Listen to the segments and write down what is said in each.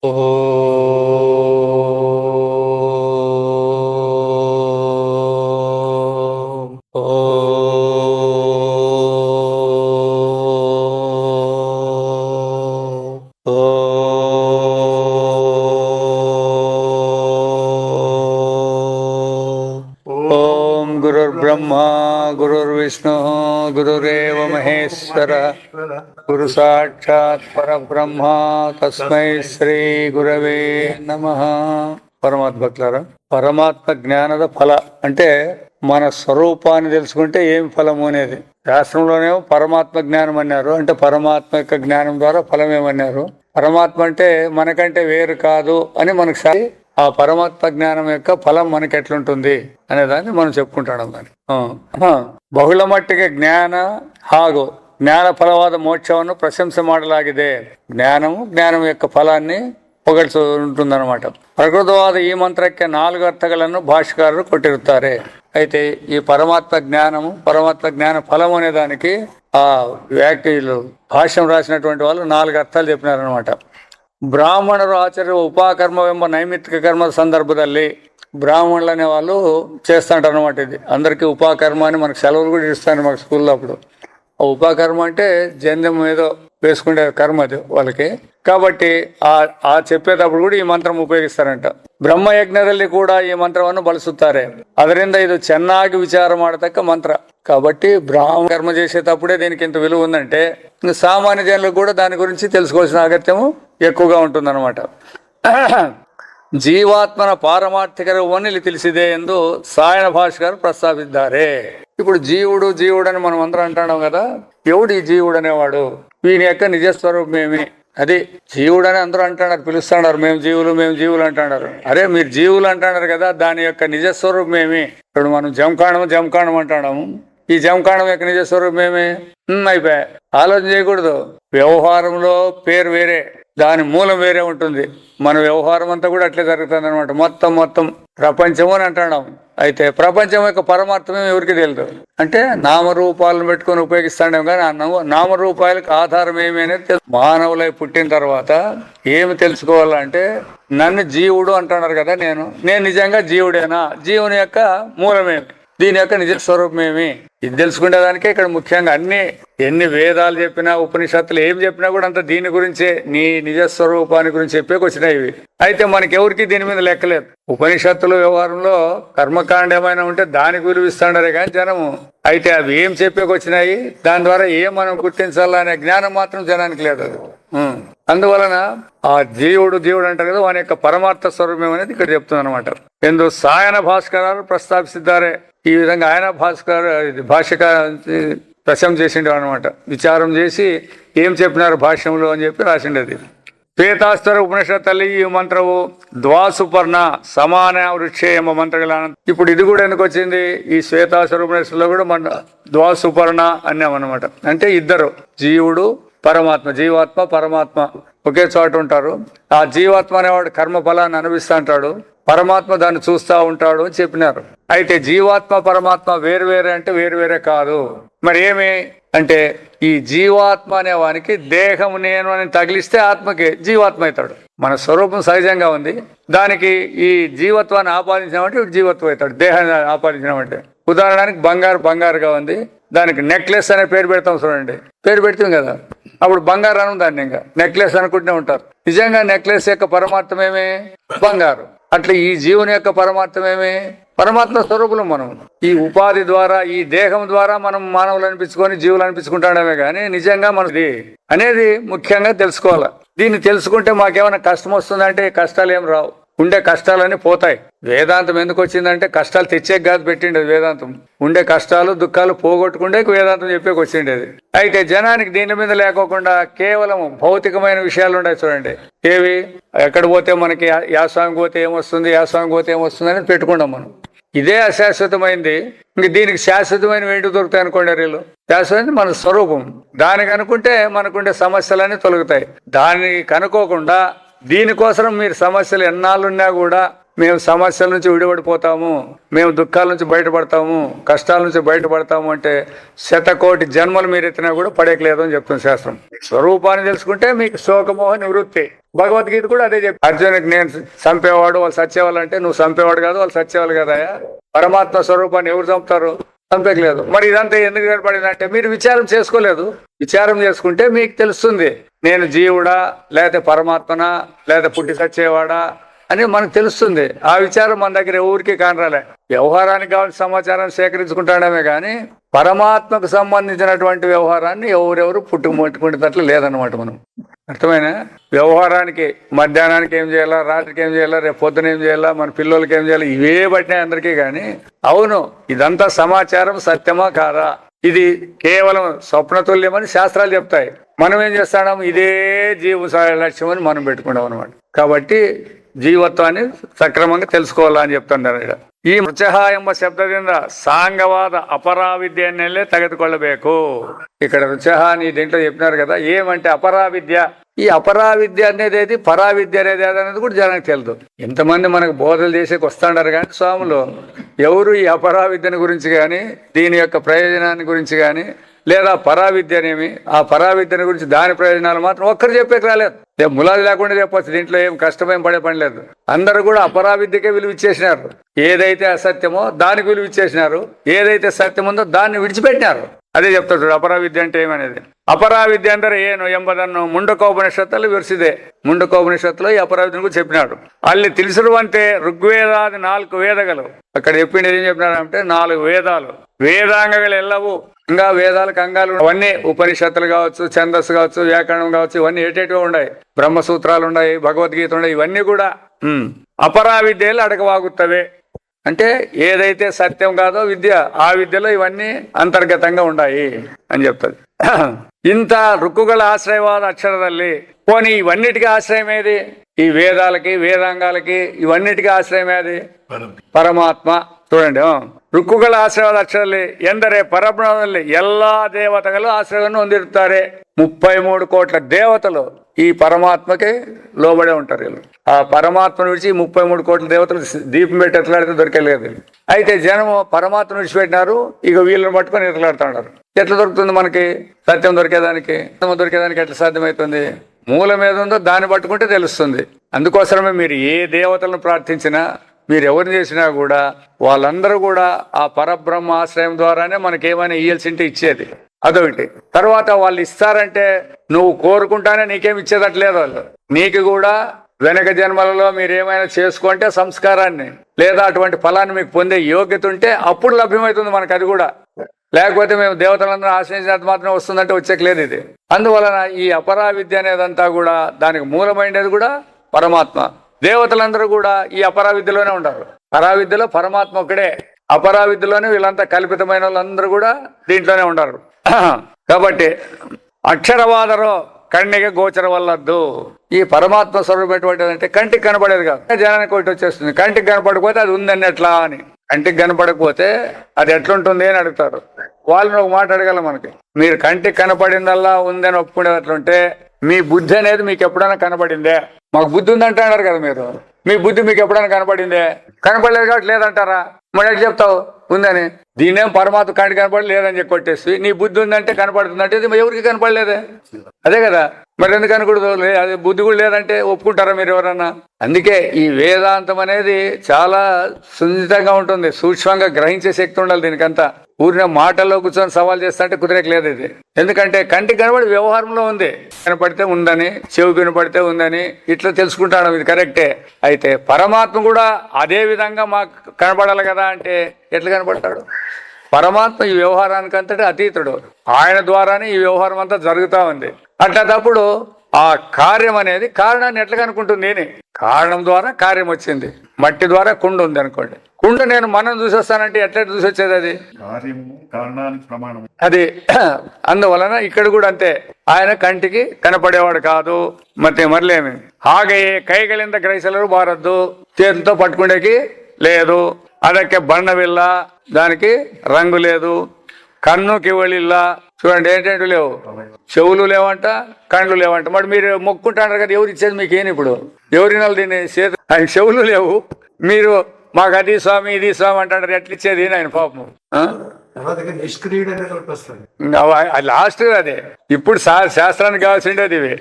गुरुर्ब्रह्मा गुरुर्विष्णु गुरुरेव महेश्वर गुरु साक्षात् परब्रह्म तस्मै శ్రీ గురవే నమః. పరమాత్మ భక్తులారా, పరమాత్మ జ్ఞానద ఫల అంటే మన స్వరూపాన్ని తెలుసుకుంటే ఏం ఫలము అనేది శాస్త్రంలోనేమో పరమాత్మ జ్ఞానం అన్నారు. అంటే పరమాత్మ యొక్క జ్ఞానం ద్వారా ఫలం ఏమన్నారు. పరమాత్మ అంటే మనకంటే వేరు కాదు అని మనకు ఆ పరమాత్మ జ్ఞానం యొక్క ఫలం మనకి ఎట్లుంటుంది అనేదాన్ని మనం చెప్పుకుంటాం. దాన్ని ಬಹುಳ ಮಟ್ಟಿಗೆ ಜ್ಞಾನ ಹಾಗೂ ಜ್ಞಾನ ಫಲವಾದ ಮೋಕ್ಷವನ್ನು ಪ್ರಶಂಸೆ ಮಾಡಲಾಗಿದೆ. ಜ್ಞಾನಂ యొక్క ಫಲಾన్ని పొగడుతూ ఉంటుందన్నమాట. ప్రకృతవాద ఈ మంత్రಕ್ಕೆ 4 అర్థಗಳನ್ನು భాష్యకారులు కొట్టిరుతారే. అయితే ఈ పరమాత్మ జ్ఞానము పరమాత్మ జ్ఞాన ఫలం అనే దానికి ఆ వ్యాఖ్యలు భాష్యం రాసినటువంటి వాళ్ళు 4 అర్థాలు చెప్పినారనమాట. ಬ್ರಾಹ್ಮಣರು ಆಚರಿಸುವ ಉಪಕರ್ಮವೆಂಬ ನೈಮಿತ್ತಿಕ ಕರ್ಮದ ಸಂದರ್ಭದಲ್ಲಿ బ్రాహ్మణులు అనే వాళ్ళు చేస్తుంటారు అనమాట. ఇది అందరికీ ఉపాకర్మ అని మనకు సెలవులు కూడా ఇస్తాను మాకు స్కూల్లో. అప్పుడు ఆ ఉపాకర్మ అంటే జంధ్యం ఏదో వేసుకునే కర్మ అది వాళ్ళకి. కాబట్టి ఆ చెప్పేటప్పుడు కూడా ಈ ಮಂತ್ರ ಉಪಯೋಗಿಸ್ತಾರಂట. ಬ್ರಹ್ಮಯಜ್ಞದಲ್ಲಿ ಕೂಡ ಈ ಮಂತ್ರವನ್ನು ಬಳಸುತ್ತಾರೆ. ಅದರಿಂದ ಇದು ಚೆನ್ನಾಗಿ ವಿಚಾರ ಮಾಡತಕ್ಕ మంత్ర. కాబట్టి బ్రాహ్మణ కర్మ చేసేటప్పుడే దీనికి ఇంత విలువ ఉందంటే సామాన్య జనులకు కూడా దాని గురించి తెలుసుకోవాల్సిన అగత్యము ఎక్కువగా ఉంటుందన్నమాట. జీవాత్మన పారమార్థిక రూపాన్ని ಇಲ್ಲಿ ತಿಳಿಸಿದೆ ಎಂದು సాయన భాష్కర్ ప్రస్తావిద్దారే. ఇప్పుడు జీవుడు అని మనం అందరం అంటున్నాం కదా. ఎవడు ఈ జీవుడు అనేవాడు? వీని యొక్క నిజస్వరూపం ఏమి? అది జీవుడు అని అందరూ అంటున్నారు, పిలుస్తున్నారు. మేము జీవులు అంటున్నారు. అరే మీరు జీవులు అంటున్నారు కదా, దాని యొక్క నిజస్వరూపం ఏమి? ఇప్పుడు మనం జంకాణం అంటున్నాము. ఈ జంకాణం యొక్క నిజస్వరూపం ఏమి? అయిపోయా. ఆలోచన చేయకూడదు. వ్యవహారంలో పేరు వేరే, దాని మూలం వేరే ఉంటుంది. మన వ్యవహారం అంతా కూడా అట్లే జరుగుతుంది అనమాట. మొత్తం ప్రపంచము అని అంటున్నాం. అయితే ప్రపంచం యొక్క పరమార్థమే ఎవరికి తెలియదు. అంటే నామరూపాలను పెట్టుకొని ఉపయోగిస్తాం కానీ ఆ నామరూపాలకు ఆధారం ఏమి అనేది మానవులై పుట్టిన తర్వాత ఏమి తెలుసుకోవాలంటే నన్ను జీవుడు అంటున్నారు కదా. నేను నిజంగా జీవుడేనా? జీవుని యొక్క మూలమేమి? దీని యొక్క నిజ స్వరూపం ఏమి? ఇది తెలుసుకునేదానికే ఇక్కడ ముఖ్యంగా ఎన్ని వేదాలు చెప్పినా ఉపనిషత్తులు ఏం చెప్పినా కూడా అంత దీని గురించే, నీ నిజస్వరూపాన్ని గురించి చెప్పేకొచ్చినాయి ఇవి. అయితే మనకెవరికి దీని మీద లెక్కలేదు. ఉపనిషత్తుల వ్యవహారంలో కర్మకాండ ఏమైనా ఉంటే దానికి విలువిస్తాండారే కానీ జనము. అయితే అవి ఏం చెప్పేకొచ్చినాయి, దాని ద్వారా ఏం మనం గుర్తించాలనే జ్ఞానం మాత్రం జనానికి లేదు. అందువలన ఆ జీవుడు అంటారు కదా, వాని యొక్క పరమార్థ స్వరూపం అనేది ఇక్కడ చెప్తుంది అనమాట. ಎಂದು సాయన భాస్కరాలు ప్రస్తావిస్తారే. ఈ విధంగా ఆయన భాష్యక ప్రశంస చేసిండు అనమాట. విచారం చేసి ఏం చెప్పినారు భాష్యంలో అని చెప్పి రాసిండేది. శ్వేతాస్వర ఉపనిషత్తಲ್ಲಿ ఈ మంత్రము ద్వాసుపర్ణ సమాన వృక్షే ఎంబ మంత్రగల. ఇప్పుడు ఇది కూడా ఎందుకు వచ్చింది? ఈ శ్వేతాస్వర ఉపనిషత్తులో కూడా మన ద్వాసుపర్ణ అన్నామన్నమాట. అంటే ఇద్దరు, జీవుడు పరమాత్మ, జీవాత్మ పరమాత్మ ఒకే చోట ఉంటారు. ఆ జీవాత్మ అనేవాడు కర్మ ఫలాన్ని అనుభవిస్తూ ఉంటాడు, పరమాత్మ దాన్ని చూస్తూ ఉంటాడు అని చెప్పినారు. అయితే జీవాత్మ పరమాత్మ వేరు అంటే వేరు కాదు. మరి ఏమి అంటే ఈ జీవాత్మ అనే వానికి దేహం నేను అని తగిలిస్తే ఆత్మకి జీవాత్మ అవుతాడు. మన స్వరూపం సహజంగా ఉంది, దానికి ఈ జీవత్వాన్ని ఆపాదించినామంటే జీవత్వం అవుతాడు. దేహాన్ని ఆపాదించినామంటే ఉదాహరణకి బంగారుగా ఉంది, దానికి నెక్లెస్ అనే పేరు పెడతాం చూడండి. పేరు పెడతాం కదా, అప్పుడు బంగారు అను దాన్ని ఇంకా నెక్లెస్ అనుకుంటూనే ఉంటారు. నిజంగా నెక్లెస్ యొక్క పరమార్థం ఏమి? బంగారు. అట్లా ఈ జీవుని యొక్క పరమార్థం ఏమి? పరమాత్మ స్వరూపులు. మనం ఈ ఉపాధి ద్వారా, ఈ దేహం ద్వారా మనం మానవులు అనిపించుకొని జీవులు అనిపించుకుంటాడమే కానీ నిజంగా మనది అనేది ముఖ్యంగా తెలుసుకోవాలి. దీన్ని తెలుసుకుంటే మాకేమైనా కష్టం వస్తుందంటే కష్టాలు ఏం రావు, ఉండే కష్టాలన్నీ పోతాయి. వేదాంతం ఎందుకు వచ్చిందంటే కష్టాలు తెచ్చే కాదు పెట్టిండేది వేదాంతం. ఉండే కష్టాలు దుఃఖాలు పోగొట్టుకుంటే వేదాంతం చెప్పేకి వచ్చిండేది. అయితే జనానికి దీని మీద లేకోకుండా కేవలం భౌతికమైన విషయాలు ఉన్నాయి చూడండి. ఏవి? ఎక్కడ పోతే మనకి యాస్వామికి పోతే ఏమొస్తుంది అని పెట్టుకుంటాం మనం. ఇదే అశాశ్వతమైంది. ఇంక దీనికి శాశ్వతమైన వేడి దొరుకుతాయి అనుకోండి. రీలు శాశ్వతం మన స్వరూపం. దానికి అనుకుంటే మనకుండే సమస్యలన్నీ తొలగుతాయి. దాన్ని కనుక్కోకుండా దీనికోసం మీరు సమస్యలు ఎన్నాళ్ళున్నా కూడా మేము సమస్యల నుంచి విడిపడిపోతాము, మేము దుఃఖాల నుంచి బయటపడతాము, కష్టాల నుంచి బయటపడతాము అంటే 100,000,000 జన్మలు మీరు ఎత్తినా కూడా పడేయలేదు అని చెప్తుంది శాస్త్రం. స్వరూపాన్ని తెలుసుకుంటే మీకు శోకమోహ నివృత్తి. భగవద్గీత కూడా అదే చెప్పి అర్జునుడికి నేను చంపేవాడు వాళ్ళు సచ్చేవాళ్ళు అంటే నువ్వు చంపేవాడు కాదు వాళ్ళు సచ్చేవాళ్ళు కదా. పరమాత్మ స్వరూపాన్ని ఎవరు చంపుతారు? చంపేయలేదు. మరి ఇదంతా ఎందుకు ఏర్పడిందంటే మీరు విచారం చేసుకోలేదు. విచారం చేసుకుంటే మీకు తెలుస్తుంది నేను జీవుడా లేకపోతే పరమాత్మనా లేకపోతే పుట్టి సచ్చేవాడా అని మనకు తెలుస్తుంది. ఆ విచారం మన దగ్గర ఊరికి కానరాలే. వ్యవహారానికి కావాల్సిన సమాచారాన్ని సేకరించుకుంటాడమే కానీ పరమాత్మకు సంబంధించినటువంటి వ్యవహారాన్ని ఎవరెవరు పుట్టుకుముట్టుకునేటట్లు లేదన్నమాట. మనం అర్థమైనా వ్యవహారానికి మధ్యాహ్నానికి ఏం చేయాలా, రాత్రికి ఏం చేయాలా, రేపు పొద్దున ఏం చేయాలా, మన పిల్లలకి ఏం చేయాలి, ఇవే పట్టినాయి అందరికీ. కానీ అవును ఇదంతా సమాచారం సత్యమా కాదా, ఇది కేవలం స్వప్నతుల్యమని శాస్త్రాలు చెప్తాయి. మనం ఏం చేస్తాం, ఇదే జీవ లక్ష్యం అని మనం పెట్టుకున్నాం అనమాట. కాబట్టి జీవత్వాన్ని సక్రమంగా తెలుసుకోవాలని చెప్తున్నారు ఇక్కడ. ಈ ಮೃಚಃ ಎಂಬ ಶಬ್ದದಿಂದ సాంగవాద అపరావిద్యన్నెల్లే తెగదుಕೊಳ್ಳಬೇಕು. ఇక్కడ రుచః అని దీంట్లో చెప్పినారు కదా, ఏమంటే అపరావిద్య. ఈ అపరావిద్య అనేది పరావిద్య అనేది కూడా జనానికి తెలియదు. ఎంతమంది మనకు బోధలు చేసేకి వస్తాడారు కానీ స్వాములు ఎవరు ఈ అపరావిద్యని గురించి కానీ దీని యొక్క ప్రయోజనాన్ని గురించి కానీ లేదా పరావిద్యనేమి ఆ పరావిద్యని గురించి దాని ప్రయోజనాలు మాత్రం ఒక్కరు చెప్పేకి రాలేదు. ములాది లేకుండా చెప్పచ్చు, దీంట్లో ఏం కష్టమేం పడే పని లేదు. అందరూ కూడా అపరావిద్యకే విలువ ఇచ్చేసినారు. ఏదైతే అసత్యమో దానికి విలువ ఇచ్చేసినారు, ఏదైతే సత్యం ఉందో దాన్ని విడిచిపెట్టినారు. ಅದೇ చెప్తాడు ಅಪರಾವಿದ್ಯೆ అంటే ఏమనేది. అపరావిద్య ಅಂದರೆ ಏನು ಎಂಬುದನ್ನು ಮುಂಡಕೋಪನಿಷತ್ತಲ್ಲಿ ವಿವರಿಸಿದೆ. ಮುಂಡಕೋಪನಿಷత్తులో ఈ అపరావిద్యను కూడా చెప్పినాడు. ಅಲ್ಲಿ ತಿಳಿಸಿರುವಂತೆ ಋಗ್ವೇದಾది 4 ವೇದಗಳು అక్కడ చెప్పింది ఏం చెప్పినాడంటే 4 వేదాలు, వేదాంగగಳೆಲ್ಲವೂ ఇంకా వేదాలకు అంగాలు అవన్నీ ఉపనిషత్తులు కావచ్చు, ఛందస్సు కావచ్చు, వ్యాకరణం కావచ్చు, ఇవన్నీ ఏటేటివో ఉన్నాయి. బ్రహ్మసూత్రాలు ఉన్నాయి, భగవద్గీత ఉన్నాయి. ఇవన్నీ కూడా అపరావిద్యలు అడగవాగుతవే. అంటే ఏదైతే సత్యం కాదో విద్య, ఆ విద్యలో ఇవన్నీ అంతర్గతంగా ఉన్నాయి అని చెప్తుంది. ఇంత రుక్కుಗಳ ఆశ్రయవాద అక్షరದಲ್ಲಿ పోనీ ఇవన్నిటికీ ఆశ్రయం ఏది? ఈ వేదాలకి వేదాంగాలకి ఇవన్నిటికీ ఆశ్రయం ఏది? పరమాత్మ. చూడండి, ರುಕ್ಕುಗಳ ಆಶ್ರಯವಾದ ಅಕ್ಷರಲ್ಲಿ ಎಂದರೆ ಪರಬ್ರಹ್ಮದಲ್ಲಿ ಎಲ್ಲಾ ದೇವತೆಗಳು ಆಶ್ರಯವನ್ನು ಹೊಂದಿರುತ್ತಾರೆ. 33 కోట్ల దేవతలు ఈ పరమాత్మకి లోబడే ఉంటారు. వీళ్ళు ఆ పరమాత్మను విడిచి 33 కోట్ల దేవతలు దీపం పెట్టి ఎట్లాడితే దొరికేలేదు. అయితే జనము పరమాత్మను విడిచిపెట్టినారు, ఇక వీళ్ళని పట్టుకొని ఎట్లాడుతున్నారు. ఎట్లా దొరుకుతుంది మనకి సత్యం దొరికేదానికి? దొరికేదానికి ఎట్లా సాధ్యమవుతుంది? మూలం ఏదుందో దాన్ని పట్టుకుంటే తెలుస్తుంది. అందుకోసమే మీరు ఏ దేవతలను ప్రార్థించినా, మీరు ఎవరిని చేసినా కూడా వాళ్ళందరూ కూడా ఆ పరబ్రహ్మ ఆశ్రయం ద్వారానే మనకేమైనా ఇయ్యాల్సింటే ఇచ్చేది. అదొకటి. తర్వాత వాళ్ళు ఇస్తారంటే నువ్వు కోరుకుంటానే నీకేమి ఇచ్చేదట్లేదు. వాళ్ళు నీకు కూడా వెనక జన్మలలో మీరు ఏమైనా చేసుకుంటే సంస్కారాన్ని లేదా అటువంటి ఫలాన్ని మీకు పొందే యోగ్యత ఉంటే అప్పుడు లభ్యమవుతుంది మనకు. అది కూడా లేకపోతే మేము దేవతలందరూ ఆశ్రయించినంత మాత్రం వస్తుందంటే వచ్చేకలేదు ఇది. అందువలన ఈ అపరావిద్య అనేదంతా కూడా దానికి మూలమైనది కూడా పరమాత్మ. దేవతలందరూ కూడా ఈ అపరావిద్యలోనే ఉంటారు. పరావిద్యలో పరమాత్మ ఒక్కడే, అపరావిద్యలోనే వీళ్ళంతా కల్పితమైన వాళ్ళందరూ కూడా దీంట్లోనే ఉంటారు. కాబట్టి అక్షరవాదరో కಣ್ಣಿಗೆ గోచరవల్లద్దు. ఈ పరమాత్మ స్వరూపం అంటే కంటికి కనపడేది కాదు, జనానికి ఒకటి వచ్చేస్తుంది. కంటికి కనపడకపోతే అది ఉందని ఎట్లా అని. కంటికి కనపడకపోతే అది ఎట్లుంటుంది అని అడుగుతారు. వాళ్ళని ఒక మాట అడగాలి మనకి. మీరు కంటికి కనపడిందల్లా ఉందని ఒప్పుకునేటట్లుంటే మీ బుద్ధి అనేది మీకు ఎప్పుడైనా కనపడిందే? మాకు బుద్ధి ఉందంటే అన్నారు కదా మీరు. మీ బుద్ధి మీకు ఎప్పుడైనా కనపడిందే? కనపడలేదు కాబట్టి లేదంటారా? మరి ఎట్లా చెప్తావు ఉందని? దీన్నేం పరమాత్మ కంటికి కనపడి లేదని చెప్పి కొట్టేసి నీ బుద్ధి ఉందంటే కనపడుతుందంటే ఇది ఎవరికి కనపడలేదే? అదే కదా. మరి ఎందుకు అనకూడదు? అది బుద్ధి కూడా లేదంటే ఒప్పుకుంటారా మీరు ఎవరన్నా? అందుకే ఈ వేదాంతం అనేది చాలా సున్నితంగా ఉంటుంది, సూక్ష్మంగా గ్రహించే శక్తి ఉండాలి దీనికంతా. ఊరిన మాటల్లో కూర్చొని సవాల్ చేస్తుంటే కుదిరేకలేదు ఇది. ఎందుకంటే కంటికి కనబడి వ్యవహారంలో ఉంది. కనపడితే ఉందని, చెవి వినపడితే ఉందని ఇట్లా తెలుసుకుంటాను, ఇది కరెక్టే. అయితే పరమాత్మ కూడా అదే విధంగా మాకు కనపడాలి కదా అంటే ఎట్లా కనపడతాడు? పరమాత్మ ఈ వ్యవహారానికి అంతటి అతీతుడు. ఆయన ద్వారానే ఈ వ్యవహారం అంతా జరుగుతూ ఉంది. అట్లాంటప్పుడు ఆ కార్యం అనేది కారణాన్ని ఎట్లా కనుక్కుంటుంది? అని కారణం ద్వారా కార్యం వచ్చింది. మట్టి ద్వారా కుండ ఉంది అనుకోండి, కుండ నేను మనం చూసొస్తానంటే ఎట్లా చూసొచ్చేది? అది అది అందువలన ఇక్కడ కూడా అంతే. ఆయన కంటికి కనపడేవాడు కాదు. ಮತ್ತೆ మరలేమి ಹಾಗೆಯೇ ಕೈಗಳಿಂದ ಗ್ರಹಿಸಲು ಬಾರದ್ದು, చేతితో పట్టుకునేకి లేదు. ಅದಕ್ಕೆ ಬಣ್ಣವಿಲ್ಲ, దానికి రంగు లేదు. కన్నుకి వెళ్ళిల్లా, చూడండి ఏంటంటే లేవు, చెవులు లేవంట, కళ్ళు లేవంట. మరి మీరు మొక్కుంటారు కదా, ఎవరు ఇచ్చేది మీకేం? ఇప్పుడు ఎవరినాలు దీన్ని చేతి ఆయన చెవులు లేవు, మీరు మాకు అది స్వామి ఇది స్వామి అంటారు, ఎట్లా ఇచ్చేది ఆయన పాపం? లాస్ట్ అదే. ఇప్పుడు శాస్త్రానికి కావాల్సిండేది ఇవి.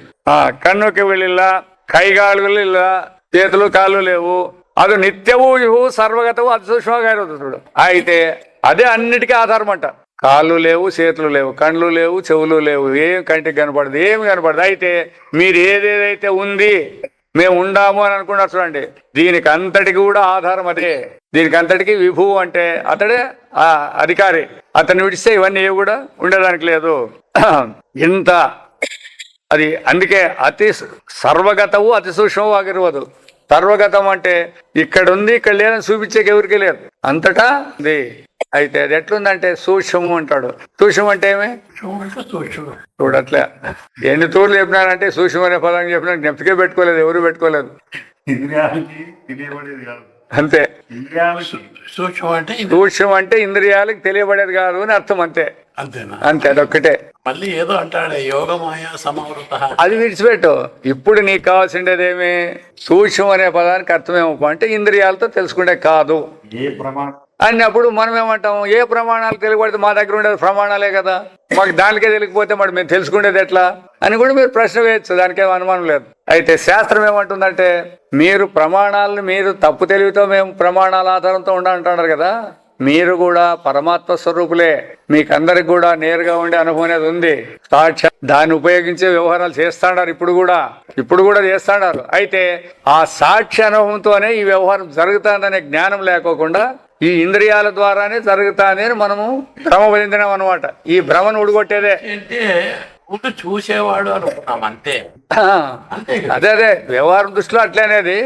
కన్నుకి వెళ్ళిల్లా, కైగాలు చేతులు కాళ్ళు లేవు, అది నిత్యము సర్వగతవు అతి సూక్ష్మంగా ఇరువుతుడు. అయితే అదే అన్నిటికీ ఆధారం అంట. కాళ్ళు లేవు, చేతులు లేవు, కండ్లు లేవు, చెవులు లేవు, ఏం కంటికి కనపడదు, ఏమి కనపడదు. అయితే మీరు ఏదేదైతే ఉంది మేము ఉండాము అని అనుకున్నారు చూడండి, దీనికి అంతటికి కూడా ఆధారం అదే. దీనికి అంతటికి విభువు అంటే అతడే ఆ అధికారి. అతన్ని విడిస్తే ఇవన్నీ ఏవి కూడా ఉండడానికి లేదు. ఇంత అది అందుకే అతి సర్వగతవు అతి సూక్ష్మవు ఆగిరవదు. సర్వగతం అంటే ఇక్కడ ఉంది ఇక్కడ లేదని చూపించేకి ఎవరికి లేదు, అంతటా ఉంది. అయితే అది ఎట్లుందంటే సూక్ష్మము అంటాడు. సూక్ష్మం అంటే ఏమి చూడట్లే. ఎన్ని తూర్లు చెప్పినారంటే సూక్ష్మం అనే పదం చెప్పినా జ్ఞప్తికే పెట్టుకోలేదు, ఎవరు పెట్టుకోలేదు. అంతే. సూక్ష్మం అంటే ఇంద్రియాలకు తెలియబడేది కాదు అని అర్థం. అంతే అంతే, అదొక్కటే. మళ్ళీ ఏదో అంటాడు యోగమాయ సమవృత, అది విడిచిపెట్టు. ఇప్పుడు నీకు కావాల్సిండేదేమి? సూక్ష్మం అనే పదానికి అర్థమేమో అంటే ఇంద్రియాలతో తెలుసుకుంటే కాదు అన్నప్పుడు మనం ఏమంటాం, ఏ ప్రమాణాలు తెలియబడితే మా దగ్గర ఉండేది ప్రమాణాలే కదా, మాకు దానికే తెలియకపోతే మరి మేము తెలుసుకునేది ఎట్లా అని కూడా మీరు ప్రశ్న వేయచ్చు, దానికేం అనుమానం లేదు. అయితే శాస్త్రం ఏమంటుందంటే, మీరు ప్రమాణాలను మీరు తప్పు తెలివితో మేము ప్రమాణాల ఆధారంతో ఉండాలంటున్నారు కదా, మీరు కూడా పరమాత్మ స్వరూపులే, మీకందరికి కూడా నేరుగా ఉండే అనుభవం అనేది ఉంది. సాక్షి దాన్ని ఉపయోగించే వ్యవహారాలు చేస్తాడారు, ఇప్పుడు కూడా చేస్తాడారు. అయితే ఆ సాక్షి అనుభవంతోనే ఈ వ్యవహారం జరుగుతుందనే జ్ఞానం లేకోకుండా ఈ ఇంద్రియాల ద్వారానే జరుగుతానే మనము భ్రమ పొందినాం అనమాట. ఈ భ్రమను ఉడగొట్టేదే అంటే చూసేవాడు అనుకున్నాం అంతే. అదే వ్యవహారం దృష్టిలో అట్లే అనేది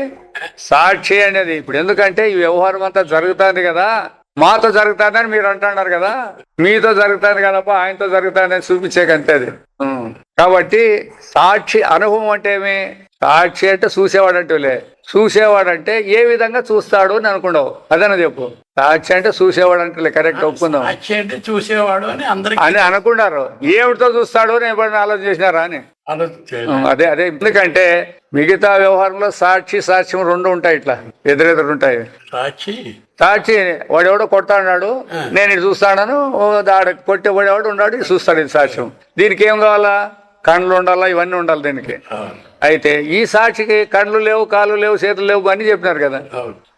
సాక్షి అనేది. ఇప్పుడు ఎందుకంటే ఈ వ్యవహారం అంతా జరుగుతుంది కదా, మాతో జరుగుతుందని మీరు అంటున్నారు కదా, మీతో జరుగుతుంది కదప్ప ఆయనతో జరుగుతుందని చూపించేకంతే అది. కాబట్టి సాక్షి అనుభవం అంటే ఏమి? సాక్షి అంటే చూసేవాడంటే చూసేవాడంటే ఏ విధంగా చూస్తాడు అని అనుకున్నావు, అదన చెప్పు. సాక్షి అంటే చూసేవాడు అంటే కరెక్ట్ ఒప్పుకుందాం. అంటే చూసేవాడు అని అనుకున్నారు. ఏమిటితో చూస్తాడు అని ఎప్పుడైనా ఆలోచన చేసినారా అని? అదే ఎందుకంటే మిగతా వ్యవహారంలో సాక్ష్యం రెండు ఉంటాయి, ఇట్లా ఎదురెదురు ఉంటాయి. సాక్షి వాడెవడో కొడతాడు, నేను ఇది చూస్తాను, కొట్టేవాడెవడు ఉన్నాడు, ఇది చూస్తాడు, ఇది సాక్ష్యం. దీనికి ఏం కావాలా? కండ్లు ఉండాలా, ఇవన్నీ ఉండాలి దీనికి. అయితే ఈ సాక్షికి కండ్లు లేవు, కాళ్ళు లేవు, చేతులు లేవు అని చెప్పినారు కదా,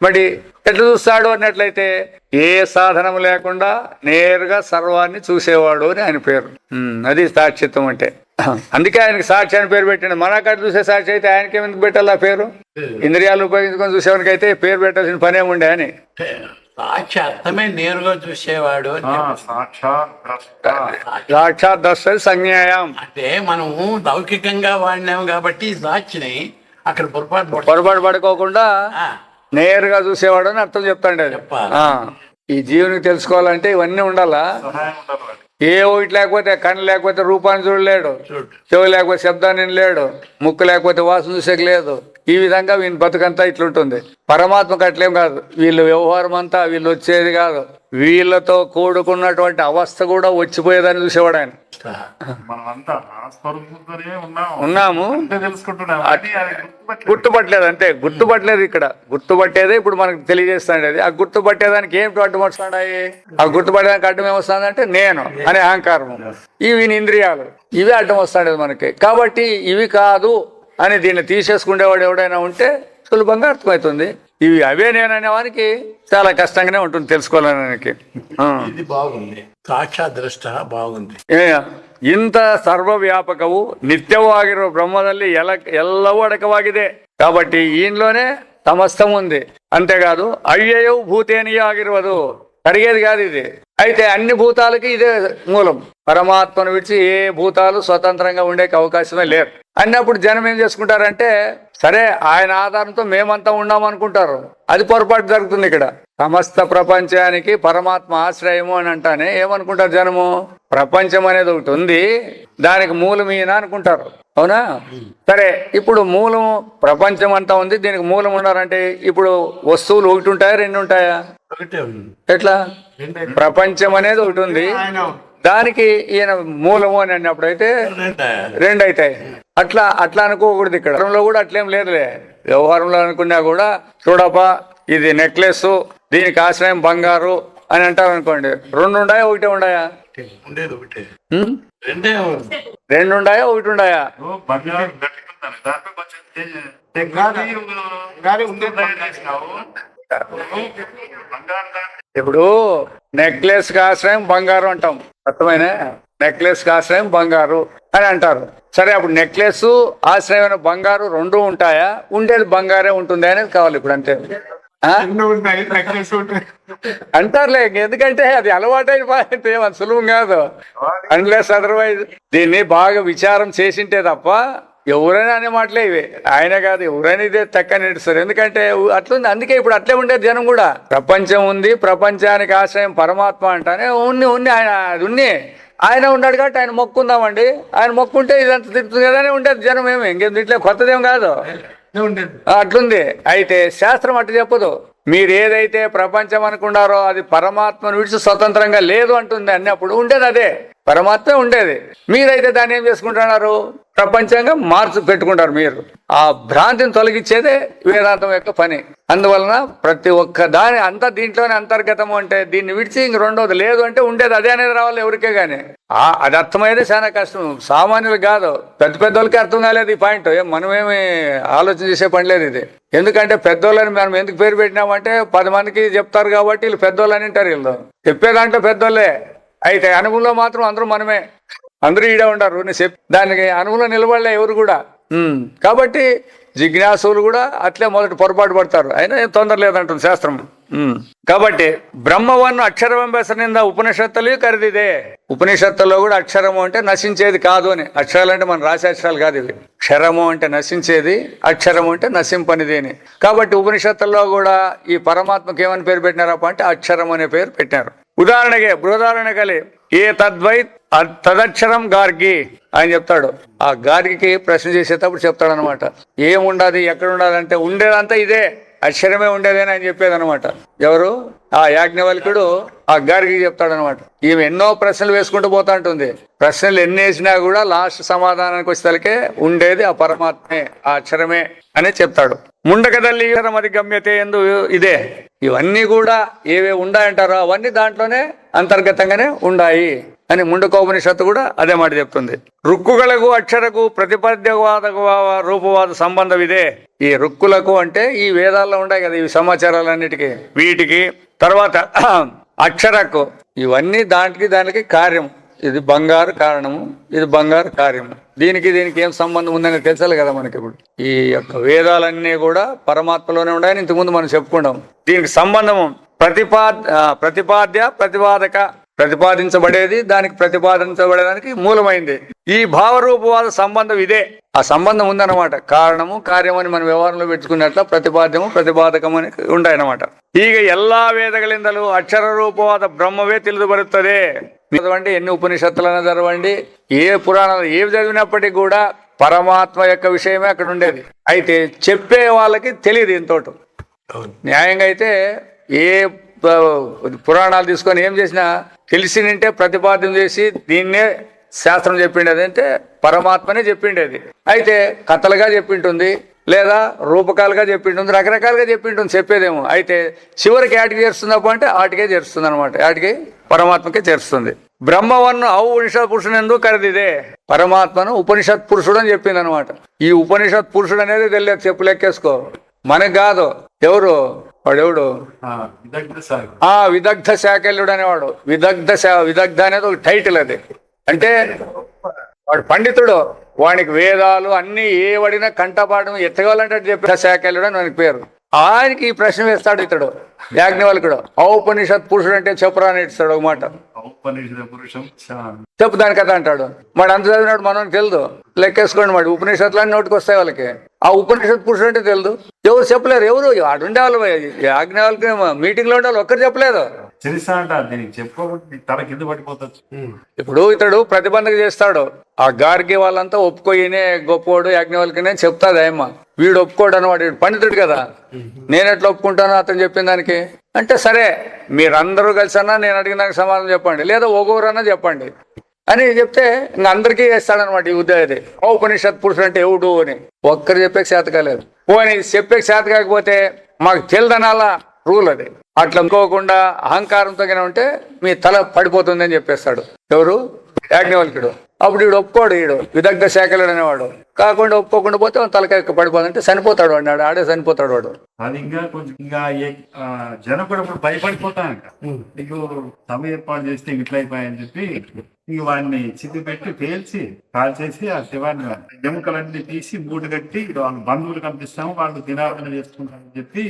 మరి ఎట్లా చూస్తాడు అన్నట్లయితే ఏ సాధనం లేకుండా నేరుగా సర్వాన్ని చూసేవాడు అని ఆయన పేరు. అది సాక్షిత్వం అంటే. అందుకే ఆయనకి సాక్షి అని పేరు పెట్టండి. మనకాడ చూసే సాక్షి అయితే ఆయనకి ఎందుకు పెట్టాలి ఆ పేరు? ఇంద్రియాలు ఉపయోగించుకొని చూసేవానికి అయితే పేరు పెట్టాల్సిన పనే ఉండే అని. సాక్షి అర్థమే నేరుగా చూసేవాడు, సాక్షాత్ ద్రష్ట సంజ్ఞాయం. అంటే మనము లౌకికంగా వాడినాము కాబట్టి సాక్షిని అక్కడ పొరపాటు పడుకోకుండా నేరుగా చూసేవాడు అని అర్థం చెప్తాండి. అది ఈ జీవునికి తెలుసుకోవాలంటే ఇవన్నీ ఉండాలా. ఏ ఒకటి లేకపోతే కన్ను లేకపోతే రూపాన్ని చూడలేడు, చెవి లేకపోతే శబ్దాన్ని లేడు, ముక్కు లేకపోతే వాసన చూసేకి లేదు. ఈ విధంగా వీని బతుకంతా ఇట్లుంటుంది. పరమాత్మకు అట్లేం కాదు. వీళ్ళ వ్యవహారం అంతా వీళ్ళు వచ్చేది కాదు, వీళ్ళతో కూడుకున్నటువంటి అవస్థ కూడా వచ్చిపోయేదని చూసేవాడు ఆయన. ఉన్నాము గుర్తుపట్టలేదు, అంతే. గుర్తుపట్టలేదు. ఇక్కడ గుర్తుపట్టేదే ఇప్పుడు మనకు తెలియజేస్తాండి. అది ఆ గుర్తుపట్టేదానికి ఏమిటి అడ్డం వస్తున్నాయి? ఆ గుర్తుపట్టేదానికి అడ్డం ఏమొస్తుందంటే నేను అనే అహంకారం, ఇవి ఇంద్రియాలు, ఇవే అడ్డం వస్తాండేది మనకి. కాబట్టి ఇవి కాదు అని దీన్ని తీసేసుకునేవాడు ఎవడైనా ఉంటే సులభంగా అర్థమవుతుంది. ఇవి అవే నేననే వానికి చాలా కష్టంగానే ఉంటుంది తెలుసుకోవాలనికి. బాగుంది, సాక్షాత్ దృష్ట బాగుంది. ಇಂಥ ಸರ್ವವ್ಯಾಪಕವು ನಿತ್ಯವಾಗಿರುವ ಬ್ರಹ್ಮದಲ್ಲಿ ಎಲ್ಲವೂ ಅಡಕವಾಗಿದೆ. కాబట్టి ఈయనలోనే సమస్తం ఉంది. అంతేకాదు అవ్యయవు భూతేనియ ಆಗಿರುವುದು, కరిగేది కాదు ఇది. అయితే అన్ని భూతాలకి ఇదే మూలం. పరమాత్మను విడిచి ఏ భూతాలు స్వతంత్రంగా ఉండేకి అవకాశమే లేదు అన్నప్పుడు జనం ఏం చేసుకుంటారంటే, సరే ఆయన ఆధారంతో మేమంతా ఉన్నామనుకుంటారు. అది పొరపాటు జరుగుతుంది ఇక్కడ. సమస్త ప్రపంచానికి పరమాత్మ ఆశ్రయము అని అంటానే ఏమనుకుంటారు జనము? ప్రపంచం అనేది ఒకటి ఉంది, దానికి మూలం ఈయన అనుకుంటారు. అవునా? సరే, ఇప్పుడు మూలం ప్రపంచం అంతా ఉంది, దీనికి మూలం ఉన్నారంటే ఇప్పుడు వస్తువులు ఒకటి ఉంటాయా రెండు ఉంటాయా? ఎట్లా? ప్రపంచం అనేది ఒకటి ఉంది, దానికి ఈయన మూలము అని అన్నప్పుడైతే రెండు అవుతాయి. అట్లా అనుకోకూడదు. ఇక్కడ కూడా అట్లేం లేదులే. వ్యవహారంలో అనుకున్నా కూడా చూడపా ఇది నెక్లెస్, దీనికి ఆశ్రయం బంగారు అని అంటారు అనుకోండి, రెండు ఉన్నాయా ఒకటే ఉన్నాయా? రెండు ఉన్నాయా ఒకటి ఉన్నాయా? చెప్తాను దాంట్లో కొంచెం గాలి ఉండే బంగారం దాన్ని ఇప్పుడు నెక్లెస్ ఆశ్రయం బంగారం అంటాం, అర్థమైన నెక్లెస్ ఆశ్రయం బంగారు అని అంటారు. సరే, అప్పుడు నెక్లెస్ ఆశ్రయమైన బంగారు రెండు ఉంటాయా? ఉండేది బంగారే ఉంటుంది అనేది కావాలి ఇప్పుడు, అంతే. అంటారులే, ఎందుకంటే అది అలవాటైన పాయింట్, ఏమని సులువు కాదు. అన్లెస్ అదర్వైజ్ దీన్ని బాగా విచారం చేసింటే తప్ప ఎవరైనా అనే మాటలే ఇవి. ఆయన కాదు, ఎవరైనా ఇదే తక్క నడుస్తారు. ఎందుకంటే అట్లుంది, అందుకే ఇప్పుడు అట్లే ఉండేది జనం కూడా. ప్రపంచం ఉంది, ప్రపంచానికి ఆశ్రయం పరమాత్మ అంటానే ఉన్ని ఆయన అది ఉన్ని ఆయన ఉన్నాడు కాబట్టి ఆయన మొక్కుందామండి. ఆయన మొక్కుంటే ఇదంతా తిరుగుతుంది కదానే ఉండేది జనం. ఇంకేం ఇట్లే కొత్తదేం కాదు, అట్లుంది. అయితే శాస్త్రం అట్టు చెప్పదు. మీరు ఏదైతే ప్రపంచం అనుకున్నారో అది పరమాత్మను విడిచి స్వతంత్రంగా లేదు అంటుంది. అన్నప్పుడు ఉండేది అదే పరమాత్మ ఉండేది. మీరైతే దాన్ని ఏం చేసుకుంటున్నారు? ప్రపంచంగా మార్చి పెట్టుకుంటారు. మీరు ఆ భ్రాంతిని తొలగించేదే వేదాంతం యొక్క పని. అందువలన ప్రతి ఒక్క దాని అంతా దీంట్లోనే అంతర్గతము. అంటే దీన్ని విడిచి ఇంక రెండోది లేదు అంటే ఉండేది అదే అనేది రావాలి ఎవరికే గానీ. అది అర్థమయ్యేదే చాలా కష్టం, సామాన్యులు కాదు. పెద్ద పెద్దోళ్ళకి అర్థం కాలేదు ఈ పాయింట్. మనమేమి ఆలోచన చేసే పని లేదు ఇది. ఎందుకంటే పెద్దోళ్ళని మనం ఎందుకు పేరు పెట్టినామంటే 10 మందికి చెప్తారు కాబట్టి వీళ్ళు పెద్దోళ్ళు అని అంటారు. వీళ్ళు చెప్పేదాంట్లో పెద్దోళ్ళే, అయితే అనుభవంలో మాత్రం అందరూ మనమే. అందరూ ఈడే ఉంటారు. దానికి అనుభవంలో నిలబడలే ఎవరు కూడా. కాబట్టి జిజ్ఞాసులు కూడా అట్లే మొదటి పొరపాటు పడతారు. అయినా ఏం తొందర లేదంటుంది శాస్త్రం. కాబట్టి బ్రహ్మవన్ను అక్షరవంబెసరింద ఉపనిషత్తులు కరిదిదే. ఉపనిషత్తుల్లో కూడా అక్షరము అంటే నశించేది కాదు అని. అక్షరాలు అంటే మనం రాసే అక్షరాలు కాదు ఇవి. క్షరము అంటే నశించేది, అక్షరము అంటే నశింపనిది అని. కాబట్టి ఉపనిషత్తుల్లో కూడా ఈ పరమాత్మకి ఏమని పేరు పెట్టినారప్ప అంటే అక్షరం అనే పేరు పెట్టినారు. ఉదాహరణకి బృహదారణ కలి ఏ తద్వై తదక్షరం గార్గి అని చెప్తాడు. ఆ గార్గికి ప్రశ్న చేసేటప్పుడు చెప్తాడు అనమాట. ఏముండదు, ఎక్కడ ఉండాలంటే ఉండేదంతా ఇదే, అక్షరమే ఉండేదని ఆయన చెప్పేదనమాట. ఎవరు? ఆ యాజ్ఞవల్క్యుడు ఆ గార్గికి చెప్తాడనమాట. ఈమె ఎన్నో ప్రశ్నలు వేసుకుంటూ పోతా ఉంటుంది. ప్రశ్నలు ఎన్ని వేసినా కూడా లాస్ట్ సమాధానానికి వచ్చేసరికి ఉండేది ఆ పరమాత్మే, ఆ అక్షరమే అనే చెప్తాడు. ముండకదల్లి అది గమ్యతే ఎందు ఇదే. ఇవన్నీ కూడా ఏవే ఉండాయంటారో అవన్నీ దాంట్లోనే అంతర్గతంగానే ఉండాయి అని ముండకోపనిషత్తు కూడా అదే మాట చెప్తుంది. రుక్కులకు అక్షరకు ప్రతిపద్యవాద రూపవాద సంబంధం ఇదే. ఈ రుక్కులకు అంటే ఈ వేదాల్లో ఉన్నాయి కదా ఈ సమాచారాలన్నిటికీ, వీటికి తర్వాత అక్షరకు ఇవన్నీ దానికి కార్యం. ఇది బంగారు కారణము, ఇది బంగారు కార్యము. దీనికి ఏం సంబంధం ఉందని తెలుసాలి కదా మనకి. ఇప్పుడు ఈ యొక్క వేదాలన్నీ కూడా పరమాత్మలోనే ఉన్నాయని ఇంతకుముందు మనం చెప్పుకున్నాం. దీనికి సంబంధము ప్రతిపాదక, ప్రతిపాదించబడేది దానికి ప్రతిపాదించబడేదానికి మూలమైంది. ఈ భావరూపవాద సంబంధం ఇదే. ఆ సంబంధం ఉందన్నమాట. కారణము కార్యం అని మనం వ్యవహారంలో పెట్టుకున్నట్ల ప్రతిపాద్యము ప్రతిపాదకము అని ఉంటాయన్నమాట. ಈಗ ಎಲ್ಲಾ ವೇದಗಳಿಂದಲೂ అక్షర రూపవాద బ్రహ్మవే ತಿಳಿದುಬರುತ್ತದೆ. చదవండి, ఎన్ని ఉపనిషత్తులను చదవండి, ఏ పురాణాలు ఏవి చదివినప్పటికీ కూడా పరమాత్మ యొక్క విషయమే అక్కడ ఉండేది. అయితే చెప్పే వాళ్ళకి తెలియదు ఇంతోటి. న్యాయంగా అయితే ఏ పురాణాలు తీసుకొని ఏం చేసినా తెలిసి నింటే ప్రతిపాదన చేసి దీన్నే శాస్త్రం చెప్పిండేది అంటే పరమాత్మనే చెప్పిండేది. అయితే కథలుగా చెప్పింటుంది, లేదా రూపకాలుగా చెప్పింటుంది, రకరకాలుగా చెప్పింటుంది చెప్పేదేమో. అయితే చివరికి యాటికి చేరుస్తుందప్ప అంటే ఆటికే చేరుస్తుంది అనమాట. యాటికి పరమాత్మకే చేరుస్తుంది. బ్రహ్మవన్ను ఉపనిషత్ పురుషుడు కరిదిదే. పరమాత్మను ఉపనిషత్ పురుషుడు అని చెప్పింది అనమాట. ఈ ఉపనిషత్ పురుషుడు అనేది తెలియదు, చెప్పు లెక్కేసుకో. మనకు కాదు. ఎవరు వాడెవడు? విదగ్ధ శాకల్యుడు అనేవాడు. విదగ్ధ అనేది ఒక టైటిల్. అది అంటే వాడు పండితుడు. వానికి వేదాలు అన్ని ఏ వడినా కంఠపాఠం ఎత్తగాలంటే చెప్పే శాకల్యుడు అని వానికి పేరు. ఆయనకి ఈ ప్రశ్న వేస్తాడు ఇతడు యాజ్ఞవల్కుడు. ఔపనిషత్ పురుషుడు అంటే చెప్పురా అని ఇస్తాడు ఒక మాట. చెప్పు దాని కథ అంటాడు. వాడు అంత చదివినాడు మనకి తెలియదు. లెక్కేసుకోండి, వాడు ఉపనిషత్తులన్నీ నోటికి వస్తాయి వాళ్ళకి. ఆ ఉపనిషత్ పురుషుడు అంటే తెలియదు. ఎవరు చెప్పలేరు. ఎవరు ఆడుండే వాళ్ళు యాజ్ఞవల్కి మీటింగ్ లో ఉండే వాళ్ళు ఒక్కరు చెప్పలేదు. ఇప్పుడు ఇతడు ప్రతిబంధక చేస్తాడు. ఆ గార్గి వాళ్ళంతా ఒప్పుకోయినే గొప్పవాడు యాజ్ఞవల్కినే చెప్తాది ఆయమ్మ. వీడు ఒప్పుకోడు అనమాట. వీడు పండితుడు కదా, నేనెట్లా ఒప్పుకుంటాను అతను చెప్పిన దానికి అంటే సరే మీరందరూ కలిసి అన్నా నేను అడిగిన దానికి సమాధానం చెప్పండి, లేదా ఒక్కొక్కరన్నా చెప్పండి అని చెప్తే ఇంకా అందరికీ వేస్తాడనమాట ఈ ఉద్యోగది. ఉపనిషత్ పురుషుడు అంటే ఎవడు అని ఒక్కరు చెప్పే చేత కాలేదు. పోనీ చెప్పే చేత కాకపోతే మాకు తెలియదనాలా రూల్ అది. అట్లా అనుకోకుండా అహంకారంతో ఉంటే మీ తల పడిపోతుంది అని చెప్పేస్తాడు. ఎవరు? యాజ్ఞవల్కుడు. అప్పుడు వీడు ఒప్పుకోడు. వీడు విదగ్ధ శాఖలుడు అనేవాడు. కాకుండా ఒప్పుకోకుండా పోతే వాడు తలకాయ పడిపోదంటే చనిపోతాడు వాడు, ఆడే చనిపోతాడు వాడు. అది ఇంకా కొంచెం ఇంకా జనం కూడా ఇప్పుడు భయపడిపోతాను నీకు సభ ఏర్పాటు చేస్తే ఇట్లా అయిపోయాయని చెప్పి ఇంక వాడిని చితి పెట్టి పేల్చి కాల్ చేసి ఆ శివాన్ని ఎముకలన్నీ తీసి మూట కట్టి వాళ్ళ బంధువులు పంపిస్తాము, వాళ్ళు దినార్దన చేసుకుంటామని చెప్పి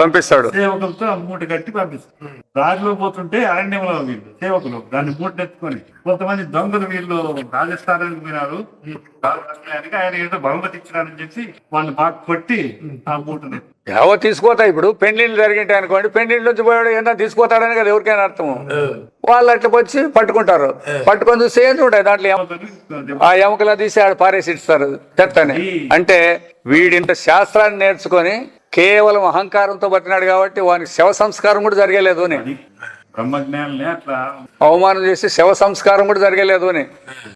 పంపిస్తాడు. సేవకులతో ఆ మూట కట్టి పంపిస్తాడు. దారిలో పోతుంటే అరణ్యంలో వీళ్ళు సేవకులు దాన్ని మూట ఎత్తుకొని కొంతమంది దొంగలు వీళ్ళు రాజస్థానానికి పోయినారు ఆయన ఏదో బహుమతి ఇచ్చినారని చెప్పి వాళ్ళని బాగా కొట్టి ఆ మూటని ఎవో తీసుకుపోతాయి. ఇప్పుడు పెళ్లిళ్ళు జరిగింటాయి అనుకోండి, పెళ్లిళ్ళ నుంచి పోయాడు ఏమన్నా తీసుకుపోతాడని కదా ఎవరికైనా అర్థం. వాళ్ళు అట్లా వచ్చి పట్టుకుంటారు, పట్టుకొని చూస్తే ఏంటి ఉంటాయి దాంట్లో ఆ ఎముకలా తీసి ఆడ పారేసి ఇస్తారు చెత్తని. అంటే వీడింత శాస్త్రాన్ని నేర్చుకొని కేవలం అహంకారంతో బతినాడు కాబట్టి వానికి శవ సంస్కారం కూడా జరగలేదు అని, బ్రహ్మజ్ఞానులే అట్లా అవమానం చేసి శవ సంస్కారం కూడా జరగలేదు అని.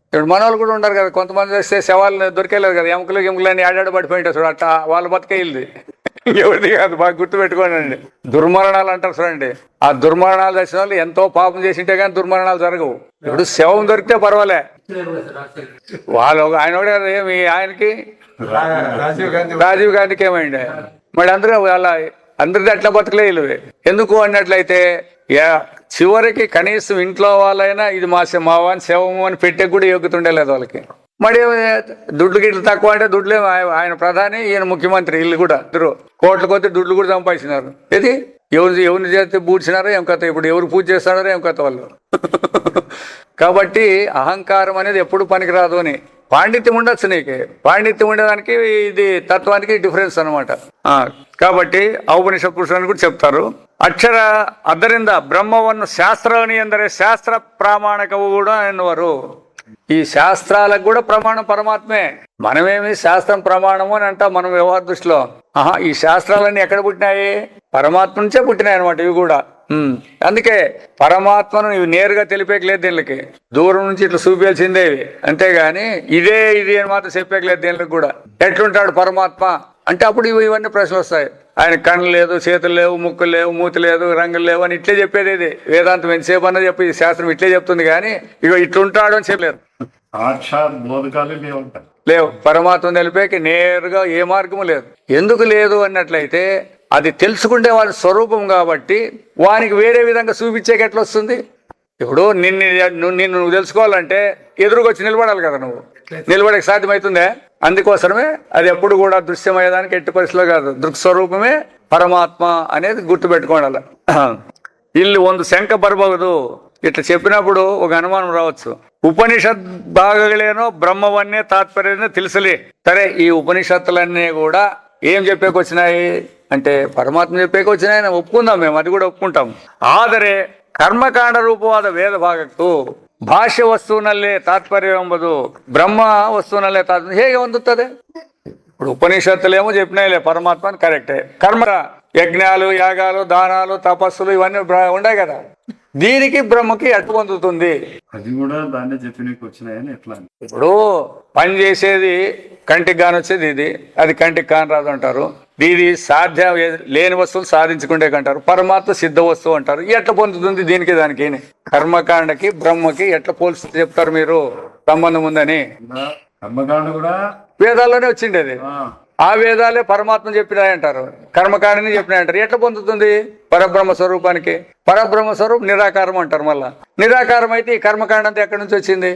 ఇప్పుడు మన వాళ్ళు కూడా ఉంటారు కదా, కొంతమంది చేస్తే శవాలు దొరికేలేదు కదా, ఎముకలు అని ఆడాడు పడిపోయింటారు చూడు, అట్లా వాళ్ళ బతికేళ్ళది ఎవరిది కాదు. బాగా గుర్తు పెట్టుకోండి. దుర్మరణాలు అంటారు చూడండి, ఆ దుర్మరణాలు చేసిన వాళ్ళు ఎంతో పాపం చేసింటే కానీ దుర్మరణాలు జరగవు. ఇప్పుడు శవం దొరికితే పర్వాలే, వాళ్ళు ఆయన కూడా ఏమి ఆయనకి రాజీవ్ గాంధీకి ఏమైంది మరి అందరూ వాళ్ళ అందరిది అట్లా బతకలే వీళ్ళు. ఎందుకు అన్నట్లయితే చివరికి కనీసం ఇంట్లో వాళ్ళైనా ఇది మా వాని శవము అని పెట్టే కూడా యోగ్యత ఉండలేదు వాళ్ళకి. మరి దుడ్లు గిట్లు తక్కువ అంటే దుడ్లే ఆయన ప్రధాని ఈయన ముఖ్యమంత్రి, వీళ్ళు కూడా ఇద్దరు కోట్ల కొద్ది దుడ్లు కూడా సంపాదించినారు. ఇది ఎవరిని చేస్తే పూడ్చినారో ఏం కథ, ఇప్పుడు ఎవరు పూజ చేస్తున్నారో ఏం కథ వాళ్ళు. కాబట్టి అహంకారం అనేది ఎప్పుడు పనికిరాదు అని. పాండిత్యం ఉండొచ్చు నీకు, పాండిత్యం ఉండేదానికి ఇది తత్వానికి డిఫరెన్స్ అనమాట. కాబట్టి ಔಪನಿಷತ್ ಪುರುಷರು కూడా చెప్తారు, ಅಕ್ಷರ ಅದರಿಂದ ಬ್ರಹ್ಮವನ್ನು ಶಾಸ್ತ್ರವನಿ ಎಂದರೆ ಶಾಸ್ತ್ರ ಪ್ರಾಮಾಣಿಕವು కూడా ఎన్నుವರು. ఈ శాస్త్రాలకు కూడా ప్రమాణం పరమాత్మే. మనమేమి శాస్త్రం ప్రమాణము అని అంటాం మనం వ్యవహార దృష్టిలో. ఈ శాస్త్రాలన్నీ ఎక్కడ పుట్టినాయి? పరమాత్మ నుంచే పుట్టినాయి అనమాట ఇవి కూడా. అందుకే పరమాత్మను ఇవి నేరుగా తెలిపేయలేదు దీనికి, దూరం నుంచి ఇట్లా చూపించాల్సిందేవి, అంతేగాని ఇది అని మాత్రం చెప్పేయలేదు దీనికి కూడా. ఎట్లుంటాడు పరమాత్మ అంటే అప్పుడు ఇవన్నీ ప్రశ్నలు వస్తాయి. ఆయన కళ్ళు లేదు, చేతులు లేవు, ముక్కులు లేవు, మూతి లేదు, రంగులు లేవు అని ఇట్లే చెప్పేది. ఇది వేదాంతం ఎంతసేపు అన్నది చెప్పి శాస్త్రం ఇట్లే చెప్తుంది, కానీ ఇక ఇట్లుంటాడు అని చెప్పలేదు. లేవు, పరమాత్మ తెలిపేకి నేరుగా ఏ మార్గము లేదు. ఎందుకు లేదు అన్నట్లయితే అది తెలుసుకుంటే వాడి స్వరూపం కాబట్టి వానికి వేరే విధంగా చూపించేకి ఎట్లా వస్తుంది? ఇప్పుడు నిన్ను నువ్వు తెలుసుకోవాలంటే ఎదురుకొచ్చి నిలబడాలి కదా, నువ్వు నిలబడేకి సాధ్యమవుతుందే. అందుకోసమే అది ఎప్పుడు కూడా దృశ్యమయ్యేదానికి ఎట్టి పరిస్థితిలో కాదు, దృక్స్వరూపమే పరమాత్మ అనేది గుర్తుపెట్టుకోవాలి. ఇల్లు ಒಂದು శంక బరబగదు ఇట్లా చెప్పినప్పుడు ఒక అనుమానం రావచ్చు, ఉపనిషత్ భాగಗಳೇನೋ బ్రహ్మవన్నే తాత్పర్యం తెలుసులే. సరే, ఈ ఉపనిషత్తులన్నీ కూడా ఏం చెప్పేకొచ్చినాయి అంటే పరమాత్మ చెప్పేకొచ్చినాయని ఒప్పుకుందాం, మేము అది కూడా ఒప్పుకుంటాం. ಆದರೆ ಕರ್ಮಕಾಂಡ ರೂಪವಾದ ವೇದ ಭಾಗಕ್ಕೂ ಭಾಷ್ಯ ವಸ್ತುವಿನಲ್ಲೇ ತಾತ್ಪರ್ಯ ಎಂಬುದು ಬ್ರಹ್ಮ ವಸ್ತುವಿನಲ್ಲೇ ತಾತ್ಪರ್ಯ ಹೇಗೆ ಹೊಂದುತ್ತದೆ? ఇప్పుడు ఉపనిషత్తులేమో చెప్పినాయిలే పరమాత్మ అని కరెక్టే. కర్మ యజ్ఞాలు, యాగాలు, దానాలు, తపస్సులు ఇవన్నీ ఉన్నాయి కదా, దీనికి బ్రహ్మకి ఎట్టు పొందుతుంది? అది కూడా దాన్ని చెప్పినకి వచ్చినాయని ఎట్లా? ఇప్పుడు పని చేసేది కంటికి కాని వచ్చేది ఇది, అది కంటికి కాని రాదు అంటారు. ఇది సాధ్యం లేని వస్తువులు సాధించుకుంటే అంటారు. పరమాత్మ సిద్ధ వస్తువు అంటారు. ఎట్లా పొందుతుంది దీనికి దానికి? కర్మకాండకి బ్రహ్మకి ఎట్లా పోల్చి చెప్తారు మీరు సంబంధం ఉందని? కర్మకాండ కూడా వేదాల్లోనే వచ్చిండేది. ఆ వేదాలే పరమాత్మ చెప్పినాయంటారు, కర్మకాండని చెప్పినాయంటారు. ఎట్లా పొందుతుంది పరబ్రహ్మ స్వరూపానికి? పరబ్రహ్మ స్వరూపం నిరాకారం అంటారు. మళ్ళా నిరాకారం అయితే ఈ కర్మకాండ అంతా ఎక్కడి నుంచి వచ్చింది?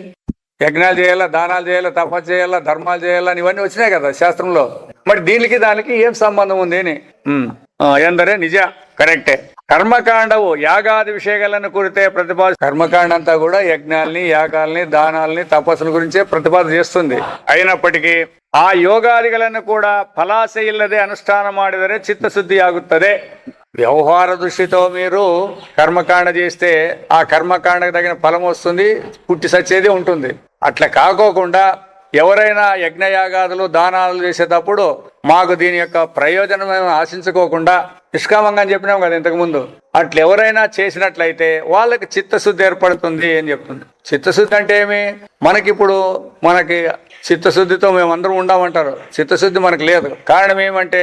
యజ్ఞాలు చేయాలా, దానాలు చేయాలా, తపస్సు చేయాలా, ధర్మాలు చేయాలా అని ఇవన్నీ వచ్చినాయి కదా శాస్త్రంలో. మరి దీనికి దానికి ఏం సంబంధం ఉంది అని ఎందరే నిజ కరెక్టే. కర్మకాండవు యాగాది విషయాలను కురితే కర్మకాండ అంతా కూడా యజ్ఞాలని, యాగాల్ని, దానాల్ని, తపస్సుల గురించే ప్రతిపాదన చేస్తుంది. అయినప్పటికీ ಆ ಯೋಗಾದಿಗಳನ್ನು ಕೂಡ ಫಲಾಸೆ ಇಲ್ಲದೆ ಅನುಷ್ಠಾನ ಮಾಡಿದರೆ ಚಿತ್ತಶುದ್ಧಿ ಆಗುತ್ತದೆ. వ్యవహార దృష్టితో మీరు కర్మకాండ చేస్తే ఆ కర్మకాండకు తగిన ఫలం వస్తుంది, పుట్టి సచ్చేది ఉంటుంది. అట్లా కాకోకుండా ఎవరైనా యజ్ఞయాగాదులు, దానాలు చేసేటప్పుడు మాకు దీని యొక్క ప్రయోజనం ఆశించుకోకుండా నిష్కామంగా అని చెప్పినాం కదా ఇంతకుముందు, అట్లా ఎవరైనా చేసినట్లయితే వాళ్ళకి చిత్తశుద్ధి ఏర్పడుతుంది అని చెప్తుంది. చిత్తశుద్ధి అంటే ఏమి? మనకి చిత్తశుద్ధితో మేమందరం ఉండామంటారు. చిత్తశుద్ధి మనకు లేదు. కారణం ఏమంటే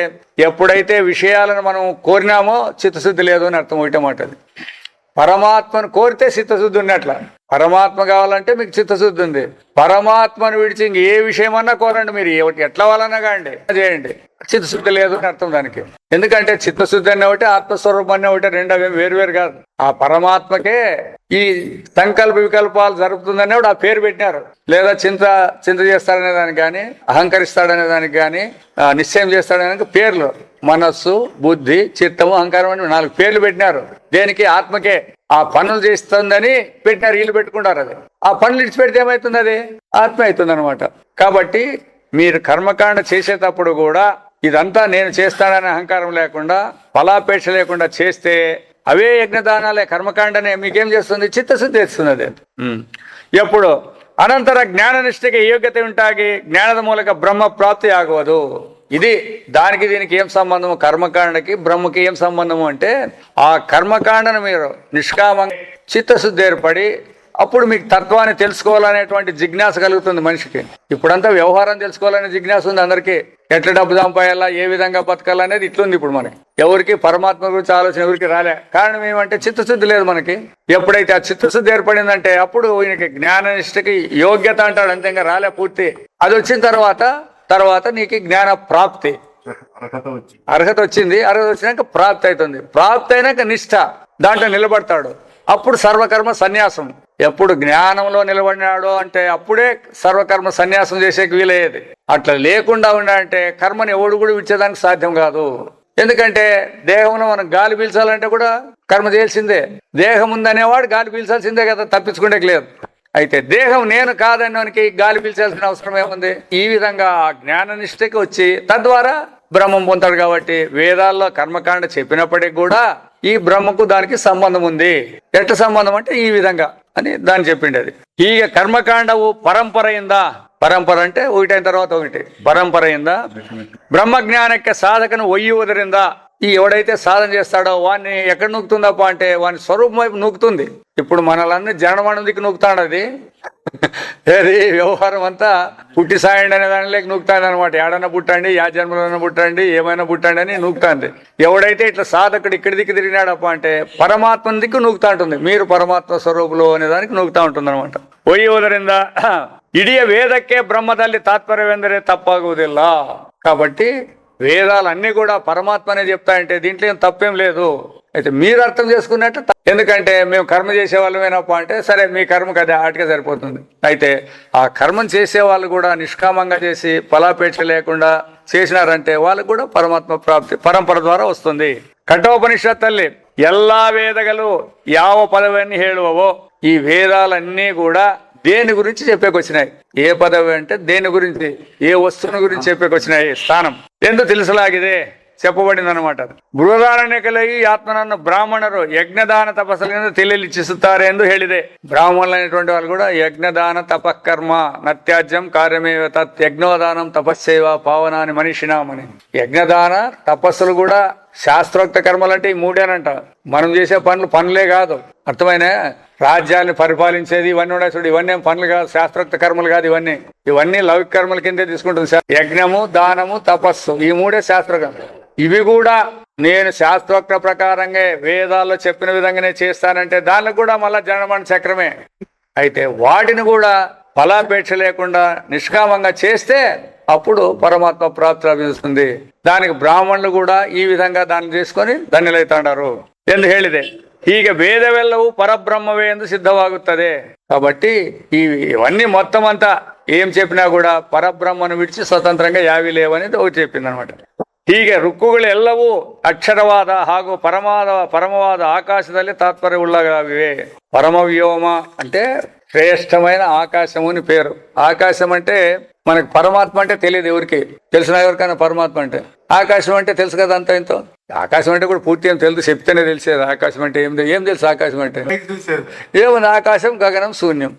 ఎప్పుడైతే విషయాలను మనం కోరినామో చిత్తశుద్ధి లేదు అని అర్థం. ఒకటే మాట అది. పరమాత్మను కోరితే చిత్తశుద్ధి ఉన్నట్ల. పరమాత్మ కావాలంటే మీకు చిత్తశుద్ధి ఉంది. పరమాత్మను విడిచి ఇంక ఏ విషయమన్నా కోరండి, మీరు ఎట్లా వాళ్ళన్నా కాండి చేయండి, చిత్తశుద్ధి లేదు అని అర్థం దానికి. ఎందుకంటే చిత్తశుద్ధి అనే ఒకటి, ఆత్మస్వరూపం అనే ఒకటి, రెండు అవి వేరు కాదు. ఆ పరమాత్మకే ఈ సంకల్ప వికల్పాలు జరుపుతుందనే ఆ పేరు పెట్టినారు. లేదా చింత చేస్తాడనే దానికి కానీ, అహంకరిస్తాడనే దానికి కానీ, నిశ్చయం చేస్తాడనే దానికి పేర్లు మనస్సు, బుద్ధి, చిత్తము, అహంకారం అని 4 పేర్లు పెట్టినారు. దేనికి? ఆత్మకే. ఆ పనులు చేస్తుందని పెట్టినారు, వీళ్ళు పెట్టుకుంటారు. అది ఆ పనులు ఇడిచిపెడితే ఏమవుతుంది? అది ఆత్మ అవుతుంది అనమాట. కాబట్టి మీరు కర్మకాండ చేసేటప్పుడు కూడా ఇదంతా నేను చేస్తాననే అహంకారం లేకుండా, ఫలాపేక్ష లేకుండా చేస్తే అవే యజ్ఞదానాలే. కర్మకాండనే మీకేం చేస్తుంది? చిత్తశుద్ధి చేస్తుంది. అది ఎప్పుడు అనంతర జ్ఞాననిಷ್ಠೆಗೆ ಯೋಗ್ಯತೆ ಉಂಟಾಗಿ ಜ್ಞಾನದ ಮೂಲಕ ಬ್ರಹ್ಮ ಪ್ರಾಪ್ತಿ ಆಗುವುದು. ఇది దానికి దీనికి ఏం సంబంధము? కర్మకాండకి బ్రహ్మకి ఏం సంబంధము అంటే, ఆ కర్మకాండను మీరు నిష్కామంగా చిత్తశుద్ధి ఏర్పడి అప్పుడు మీకు తత్వాన్ని తెలుసుకోవాలనేటువంటి జిజ్ఞాస కలుగుతుంది మనిషికి. ఇప్పుడంతా వ్యవహారం తెలుసుకోవాలనే జిజ్ఞాస ఉంది అందరికీ. ఎట్లా డబ్బు సంపాయాలా, ఏ విధంగా బతకాలనేది ఇట్లుంది ఇప్పుడు మనకి. ఎవరికి పరమాత్మ గురించి ఆలోచన ఎవరికి రాలే. కారణం ఏమంటే చిత్తశుద్ధి లేదు మనకి. ఎప్పుడైతే ఆ చిత్తశుద్ధి ఏర్పడిందంటే అప్పుడు ఈయనకి జ్ఞాననిష్ఠకి యోగ్యత అంటాడు, అంతేగా రాలే పూర్తి. అది వచ్చిన తర్వాత నీకు జ్ఞాన ప్రాప్తి, అర్హత వచ్చింది. అర్హత వచ్చినాక ప్రాప్తి అవుతుంది. ప్రాప్తి అయినాక నిష్ఠ, దాంట్లో నిలబడతాడు. అప్పుడు సర్వకర్మ సన్యాసం. ఎప్పుడు జ్ఞానంలో నిలబడినాడో అంటే అప్పుడే సర్వకర్మ సన్యాసం చేసేకి వీలయ్యేది. అట్లా లేకుండా ఉండాలంటే కర్మని ఎవడు కూడా విడిచేదానికి సాధ్యం కాదు. ఎందుకంటే దేహంలో మనం గాలి పీల్చాలంటే కూడా కర్మ చేయాల్సిందే. దేహం ఉందనేవాడు గాలి పీల్చాల్సిందే కదా, తప్పించుకుంటే లేదు. అయితే దేహం నేను కాదన్నోనికి గాలి పీల్చాల్సిన అవసరం ఏముంది? ఈ విధంగా జ్ఞాననిష్ఠకి వచ్చి తద్వారా బ్రహ్మం పొందాడు. కాబట్టి వేదాల్లో కర్మకాండ చెప్పినప్పటికీ కూడా ఈ బ్రహ్మకు దానికి సంబంధం ఉంది. ఎట్ల సంబంధం అంటే ఈ విధంగా అని దాన్ని చెప్పిండి. అది ಹೀಗೆ ಕರ್ಮಕಾಂಡವು ಪರಂಪರೆಯಿಂದ, ಪರಂಪರ అంటే ఒకటైన తర్వాత ఒకటి, పరంపరయిందా బ్రహ్మజ్ఞానಕ್ಕೆ సాధకను ఒయ్యుವುದರಿಂದ ఈ ఎవడైతే సాధన చేస్తాడో వాడిని ఎక్కడ నూకుతుందప్ప అంటే వాని స్వరూపం వైపు నూకుతుంది. ఇప్పుడు మనలన్నీ జనమణం దిక్కు నూకుతాడు. అది ఏది వ్యవహారం అంతా పుట్టి సాయండి అనే దానిలోకి నూకుతాంది అనమాట. ఏడన్నా పుట్టండి, యా జన్మలైనా పుట్టండి, ఏమైనా పుట్టండి అని నూకుతాంది. ఎవడైతే ఇట్లా సాధకుడు ఇక్కడి దిక్కు తిరిగినాడప్ప అంటే పరమాత్మ దిక్కు నూకుతా ఉంటుంది. మీరు పరమాత్మ స్వరూపులు అనే దానికి నూకుతా ఉంటుంది అనమాట. ಒಯ್ಯುವುದರಿಂದ ಇಡೀ ವೇದಕ್ಕೆ ಬ್ರಹ್ಮದಲ್ಲಿ ತಾತ್ಪರ್ಯವೆಂದರೆ ತಪ್ಪಾಗುವುದಿಲ್ಲ. కాబట్టి వేదాలన్నీ కూడా పరమాత్మనే చెప్తాయంటే దీంట్లో ఏం తప్పేం లేదు. అయితే మీరు అర్థం చేసుకున్నట్టు, ఎందుకంటే మేము కర్మ చేసే వాళ్ళమేనప్ప అంటే సరే మీ కర్మకు అది ఆటికే సరిపోతుంది. అయితే ఆ కర్మం చేసే వాళ్ళు కూడా నిష్కామంగా చేసి ఫలాపేక్ష లేకుండా చేసినారంటే వాళ్ళకు కూడా పరమాత్మ ప్రాప్తి పరంపర ద్వారా వస్తుంది. కఠోపనిషత్తಲ್ಲಿ ಎಲ್ಲಾ ವೇದಗಳು ಯಾವ ಪದವನ್ನು ಹೇಳುವವೋ ఈ వేదాలన్నీ కూడా దేని గురించి చెప్పేకొచ్చినాయి? ఏ పదవి అంటే దేని గురించి, ఏ వస్తువుని గురించి చెప్పేకొచ్చినాయి? స్థానం ಎಂದು ತಿಳಿಸಲಾಗಿದೆ, చెప్పబడింది అనమాట. ಬೃಹದಾರಣ್ಯಕಲಗಿ ಆತ್ಮನನ್ನು ಬ್ರಾಹ್ಮಣರು ಯಜ್ಞದಾನ ತಪಸ್ಸಲಿಂದ ತಿಳಿಲಿಚ್ಛಿಸುತ್ತಾರೆ ಎಂದು ಹೇಳಿದೆ. బ్రాహ్మణులు అనేటువంటి వాళ్ళు కూడా యజ్ఞదాన తపకర్మ నత్యాజ్యం కార్యమేవ తత్ యజ్ఞోదానం తపస్సేవ పావనాని మనిషినామని. యజ్ఞదాన తపస్సులు కూడా శాస్త్రోక్త కర్మలు అంటే ఈ మూడేనంట. మనం చేసే పనులే కాదు, అర్థమైన రాజ్యాన్ని పరిపాలించేది ఇవన్నీ ఉన్నాయి చూడు. ఇవన్నీ పనులు కాదు, శాస్త్రోక్త కర్మలు కాదు. ఇవన్నీ లౌకిక కర్మల కిందే తీసుకుంటుంది. యజ్ఞము, దానము, తపస్సు, ఈ మూడే శాస్త్రకర్మలు. ఇవి కూడా నేను శాస్త్రోక్త ప్రకారంగా వేదాల్లో చెప్పిన విధంగానే చేస్తానంటే దానికి కూడా మళ్ళా జనమణ చక్రమే. అయితే వాటిని కూడా ఫలాపేక్ష లేకుండా నిష్కామంగా చేస్తే అప్పుడు పరమాత్మ ప్రాప్తి లభిస్తుంది. దానికి బ్రాహ్మణులు కూడా ఈ విధంగా దాన్ని తీసుకొని ధన్యులైతాండారు ಎಂದು ಹೇಳಿದೆ. ಹೀಗೆ ವೇದವೆಲ್ಲವೂ పరబ్రహ్మవే ಎಂದು సిద్ధವಾಗುತ್ತದೆ. కాబట్టి ఇవన్నీ మొత్తం అంతా ఏం చెప్పినా కూడా పరబ్రహ్మను విడిచి స్వతంత్రంగా యావి లేవనేది ఒకటి చెప్పింది అనమాట. ಹೀಗೆ ಋಕ್ಕುಗಳೆಲ್ಲವೂ ಅಕ್ಷರವಾದ ಹಾಗೂ ಪರಮವಾದ ಆಕಾಶದಲ್ಲಿ ತಾತ್ಪರ್ಯವುಳ್ಳವಾಗಿವೆ. పరమవ్యోమ అంటే శ్రేష్టమైన ఆకాశము అని పేరు. ఆకాశం అంటే మనకు పరమాత్మ అంటే తెలియదు ఎవరికి, తెలిసిన ఎవరికైనా పరమాత్మ అంటే. ఆకాశం అంటే తెలుసు కదా అంత ఇంతో. ఆకాశం అంటే కూడా పూర్తి ఏం తెలుసు, చెప్తేనే తెలిసేది. ఆకాశం అంటే ఏం తెలుసు? ఆకాశం అంటే ఏముంది? ఆకాశం గగనం శూన్యం.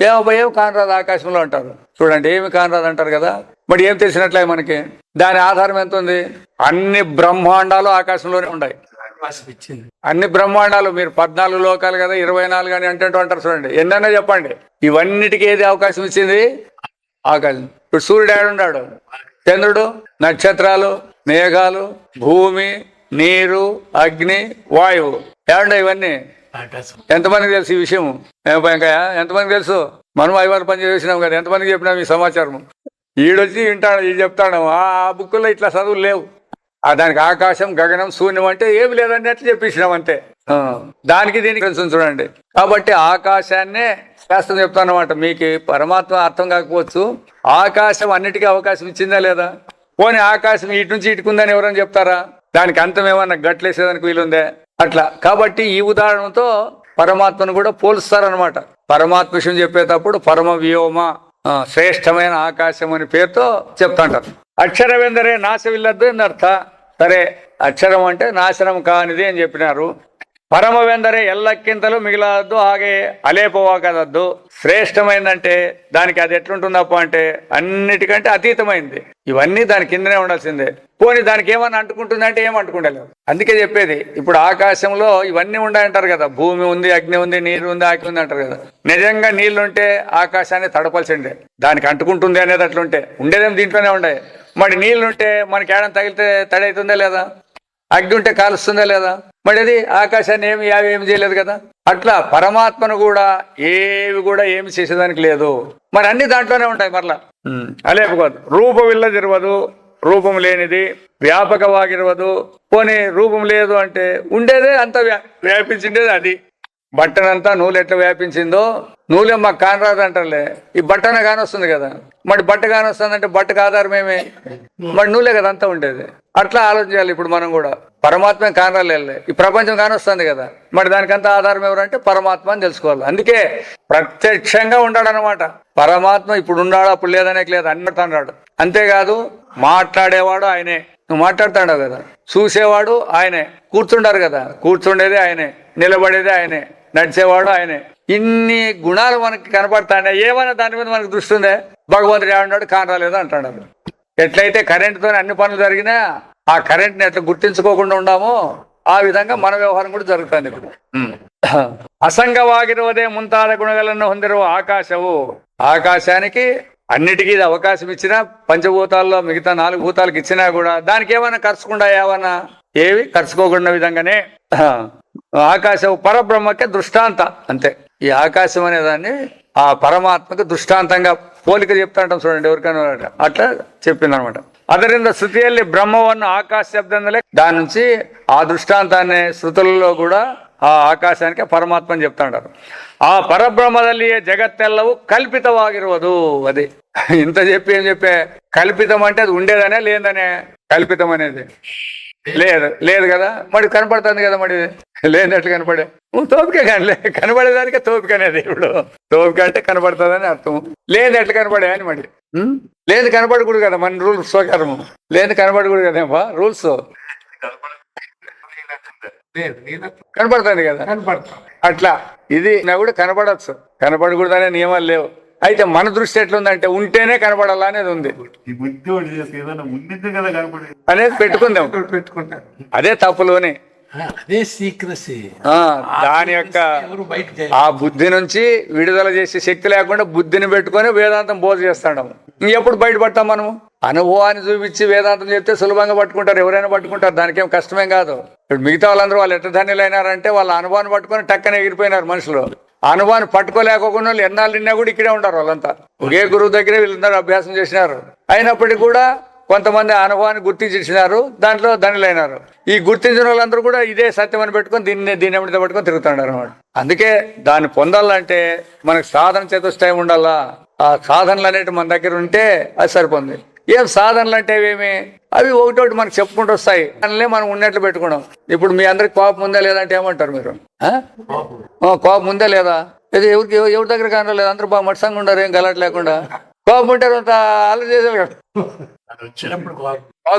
ఏం కానరాదు ఆకాశంలో అంటారు చూడండి. ఏమి కానరాదు అంటారు కదా. మరి ఏం తెలిసినట్లే మనకి? దాని ఆధారం ఎంత ఉంది? అన్ని బ్రహ్మాండాలు ఆకాశంలోనే ఉన్నాయి. అన్ని బ్రహ్మాండాలు. మీరు 14 లోకాలు కదా, 24 అని అంటూ అంటారు చూడండి. ఎన్నైనా చెప్పండి, ఇవన్నిటికీ ఏది అవకాశం ఇచ్చింది? ఆకాశం. ఇప్పుడు సూర్యుడు ఏడున్నాడు, చంద్రుడు, నక్షత్రాలు, మేఘాలు, భూమి, నీరు, అగ్ని, వాయువు ఏడున్నాయి? ఇవన్నీ ఆకాశం. ఎంతమందికి తెలుసు ఈ విషయం? వెంకయ్య ఎంతమందికి తెలుసు? మనం 5 పని చేసినాం కదా, ఎంతమందికి చెప్పినాం ఈ సమాచారం? ఈడొచ్చి వింటాడు, ఈ చెప్తాడు. ఆ బుక్కుల్లో ఇట్లా చదువులు లేవు. దానికి ఆకాశం, గగనం, శూన్యం అంటే ఏమి లేదని అట్లా చెప్పేసినాం అంతే. దానికి దీనికి కలిసి చూడండి. కాబట్టి ఆకాశాన్నే శాస్త్రం చెప్తానమాట. మీకు పరమాత్మ అర్థం కాకపోవచ్చు. ఆకాశం అన్నిటికీ అవకాశం ఇచ్చిందా లేదా? పోనీ ఆకాశం ఇటు నుంచి ఇటుకుందని ఎవరైనా చెప్తారా? దానికి అంతం ఏమన్నా గట్లేసేదానికి వీలుందే? అట్లా. కాబట్టి ఈ ఉదాహరణతో పరమాత్మను కూడా పోలుస్తారనమాట. పరమాత్మ విషయం చెప్పేటప్పుడు పరమ వ్యోమ, శ్రేష్టమైన ఆకాశం అని పేరుతో చెప్తాంటారు. అక్షరವೆಂದರೆ నాశవిల్లద్దు అని అర్థ. సరే, అక్షరం అంటే నాశనం కానిది అని చెప్పినారు. పరమವೆಂದರೆ ఎల్లక్కింతలు మిగిలద్దు, ಹಾಗೆ అలేపవాగదద్దు. శ్రేష్టమైందంటే దానికి అది ఎట్లుంటుందప్ప అంటే అన్నిటికంటే అతీతమైంది. ఇవన్నీ దాని కిందనే ఉండాల్సిందే. పోనీ దానికి ఏమన్నా అంటుకుంటుందంటే ఏం అంటుకుంటలేదు. అందుకే చెప్పేది, ఇప్పుడు ఆకాశంలో ఇవన్నీ ఉన్నాయంటారు కదా, భూమి ఉంది, అగ్ని ఉంది, నీరు ఉంది, ఆకి ఉంది అంటారు కదా. నిజంగా నీళ్లుంటే ఆకాశాన్ని తడపల్సిండే. దానికి అంటుకుంటుంది అనేది అట్లుంటే ఉండేదేమో దీంట్లోనే ఉండే. మరి నీళ్లుంటే మనకి ఏడం తగిలితే తడి అవుతుందా లేదా? అగ్ని ఉంటే కాలుస్తుందా లేదా? మరి అది ఆకాశాన్ని ఏమి చేయలేదు కదా. అట్లా పరమాత్మను కూడా ఏమి చేసేదానికి లేదు. మరి అన్ని దాంట్లోనే ఉంటాయి. మరలా అలేపకోదు. రూపవిల్లదిరవదు, రూపం లేనిది. వ్యాపకವಾಗಿರುವುದು. పోనీ రూపం లేదు అంటే ఉండేదే అంత వ్యాపించిండేది అది. బట్టనంతా నూలు ఎట్లా వ్యాపించిందో, నూలే మాకు కానరాదు అంటారులే. ఈ బట్టన కానొస్తుంది కదా. మరి బట్ట కానొస్తుందంటే బట్టకు ఆధారం ఏమే? మరి నూలే కదా అంతా ఉండేది. అట్లా ఆలోచించాలి. ఇప్పుడు మనం కూడా పరమాత్మ కానరాలే, ఈ ప్రపంచం కానొస్తుంది కదా. మరి దానికంతా ఆధారం ఎవరంటే పరమాత్మ అని తెలుసుకోవాలి. అందుకే ప్రత్యక్షంగా ఉన్నాడనమాట పరమాత్మ. ఇప్పుడు ఉన్నాడు, అప్పుడు లేదనే లేదు, అన్నాడు. అంతేకాదు మాట్లాడేవాడు ఆయనే. నువ్వు మాట్లాడుతాడు కదా, చూసేవాడు ఆయనే, కూర్చుండారు కదా, కూర్చుండేది ఆయనే, నిలబడేది ఆయనే, నడిచేవాడు ఆయనే. ఇన్ని గుణాలు మనకి కనపడతాయి. ఏమైనా దాని మీద మనకు దృష్టి ఉందే? భగవంతుడు ఏమన్నాడు, కానరాలేదు అంటాడు. ఎట్లయితే కరెంటుతో అన్ని పనులు జరిగినా ఆ కరెంట్ని ఎట్లా గుర్తించుకోకుండా ఉన్నామో ఆ విధంగా మన వ్యవహారం కూడా జరుగుతుంది. ఇప్పుడు అసంగವಾಗಿರುವುದೇ ಮುಂತಾದ గుణಗಳನ್ನು ಹೊಂದಿರುವ ఆకాశವು. ఆకాశానికి అన్నిటికీ అవకాశం ఇచ్చినా, పంచభూతాల్లో మిగతా 4 భూతాలకు ఇచ్చినా కూడా దానికి ఏమైనా ఖర్చుకుండా ఏమన్నా ఏవి ఖర్చుకోకుండా విధంగానే ఆకాశం పరబ్రహ్మకే దృష్టాంత. అంతే. ఈ ఆకాశం అనే దాన్ని ఆ పరమాత్మకు దృష్టాంతంగా పోలిక చెప్తా ఉంటాం చూడండి, ఎవరికైనా అట్లా చెప్పిందనమాట. ಅದರಿಂದ ಶ್ರುತಿಯಲ್ಲಿ ಬ್ರಹ್ಮವನ್ನು ಆಕಾಶ ಶಬ್ದದಿಂದಲೇ దాని నుంచి ఆ దృష్టాంతాన్ని శృతులలో కూడా ఆ ఆకాశానికి పరమాత్మ అని చెప్తా ఉంటారు. ఆ పరబ్రహ్మದಲ್ಲಿ జగత్తెల్లవు కల్పితವಾಗಿರುವುದು. అది ఇంత చెప్పి ఏం చెప్పే, కల్పితం అంటే అది ఉండేదనే లేదనే? కల్పితం అనేది లేదు కదా. మరి కనపడుతుంది కదా, మరి లేనట్లు కనపడే తోపికే కానీ కనబడేదానికే తోపిక అనేది. ఇప్పుడు తోపిక అంటే కనపడుతుందని అర్థం. లేదు ఎట్లా కనపడే అని మరి లేదు కనపడకూడదు కదా మన రూల్స్ ప్రకారం. లేదు కనపడకూడదు కదా రూల్స్. కనపడుతుంది కదా, అట్లా ఇది నా కూడా కనపడచ్చు. కనపడకూడదనే నియమాలు లేవు. అయితే మన దృష్టి ఎట్లుందంటే ఉంటేనే కనపడాలా అనేది ఉంది. అనేది పెట్టుకుందాం. అదే తప్పులోనే, అదే సీక్రసీ. దాని యొక్క ఆ బుద్ధి నుంచి విడుదల చేసే శక్తి లేకుండా బుద్ధిని పెట్టుకొని వేదాంతం బోధ చేస్తాం. ఇంకెప్పుడు బయటపడతాం మనము? అనుభవాన్ని చూపించి వేదాంతం చెప్తే సులభంగా పట్టుకుంటారు, ఎవరైనా పట్టుకుంటారు. దానికేం కష్టమేం కాదు. ఇప్పుడు మిగతా వాళ్ళందరూ వాళ్ళు ఎట్ట ధన్యులైనారంటే వాళ్ళ అనుభవాన్ని పట్టుకొని టక్కనే ఎగిరిపోయినారు మనుషులు. అనుభవాన్ని పట్టుకోలేకోకుండా వాళ్ళు ఎన్నాళ్ళు నిన్నా కూడా ఇక్కడే ఉంటారు. వాళ్ళంతా ఒకే గురువు దగ్గరే వీళ్ళందరూ అభ్యాసం చేసినారు. అయినప్పటికీ కూడా కొంతమంది అనుభవాన్ని గుర్తించినారు, దాంట్లో ధనులైనారు. ఈ గుర్తించిన వాళ్ళందరూ కూడా ఇదే సత్యం అని పెట్టుకొని దీన్ని ఎమిడితో పట్టుకొని తిరుగుతున్నారు అనమాట. అందుకే దాన్ని పొందాలంటే మనకు సాధన చతుష్టయం ఉండాలా. ఆ సాధనలు అనేవి మన దగ్గర ఉంటే అది సరిపోతుంది. ఏం సాధనలు అంటే ఏమి? అవి ఒకటోటి మనకు చెప్పుకుంటూ వస్తాయి. దానిలే మనం ఉన్నట్లు పెట్టుకున్నాం. ఇప్పుడు మీ అందరికి కోపం ఉందా లేదంటే ఏమంటారు మీరు? కోపం ఉందా లేదా? ఎవరి దగ్గర కానలేదు, అందరూ బాగా మట్సంగా ఉండరు, ఏం గలట్ లేకుండా. కోపం ఉంటారు, అంత అల్లరి చేశారు కదా.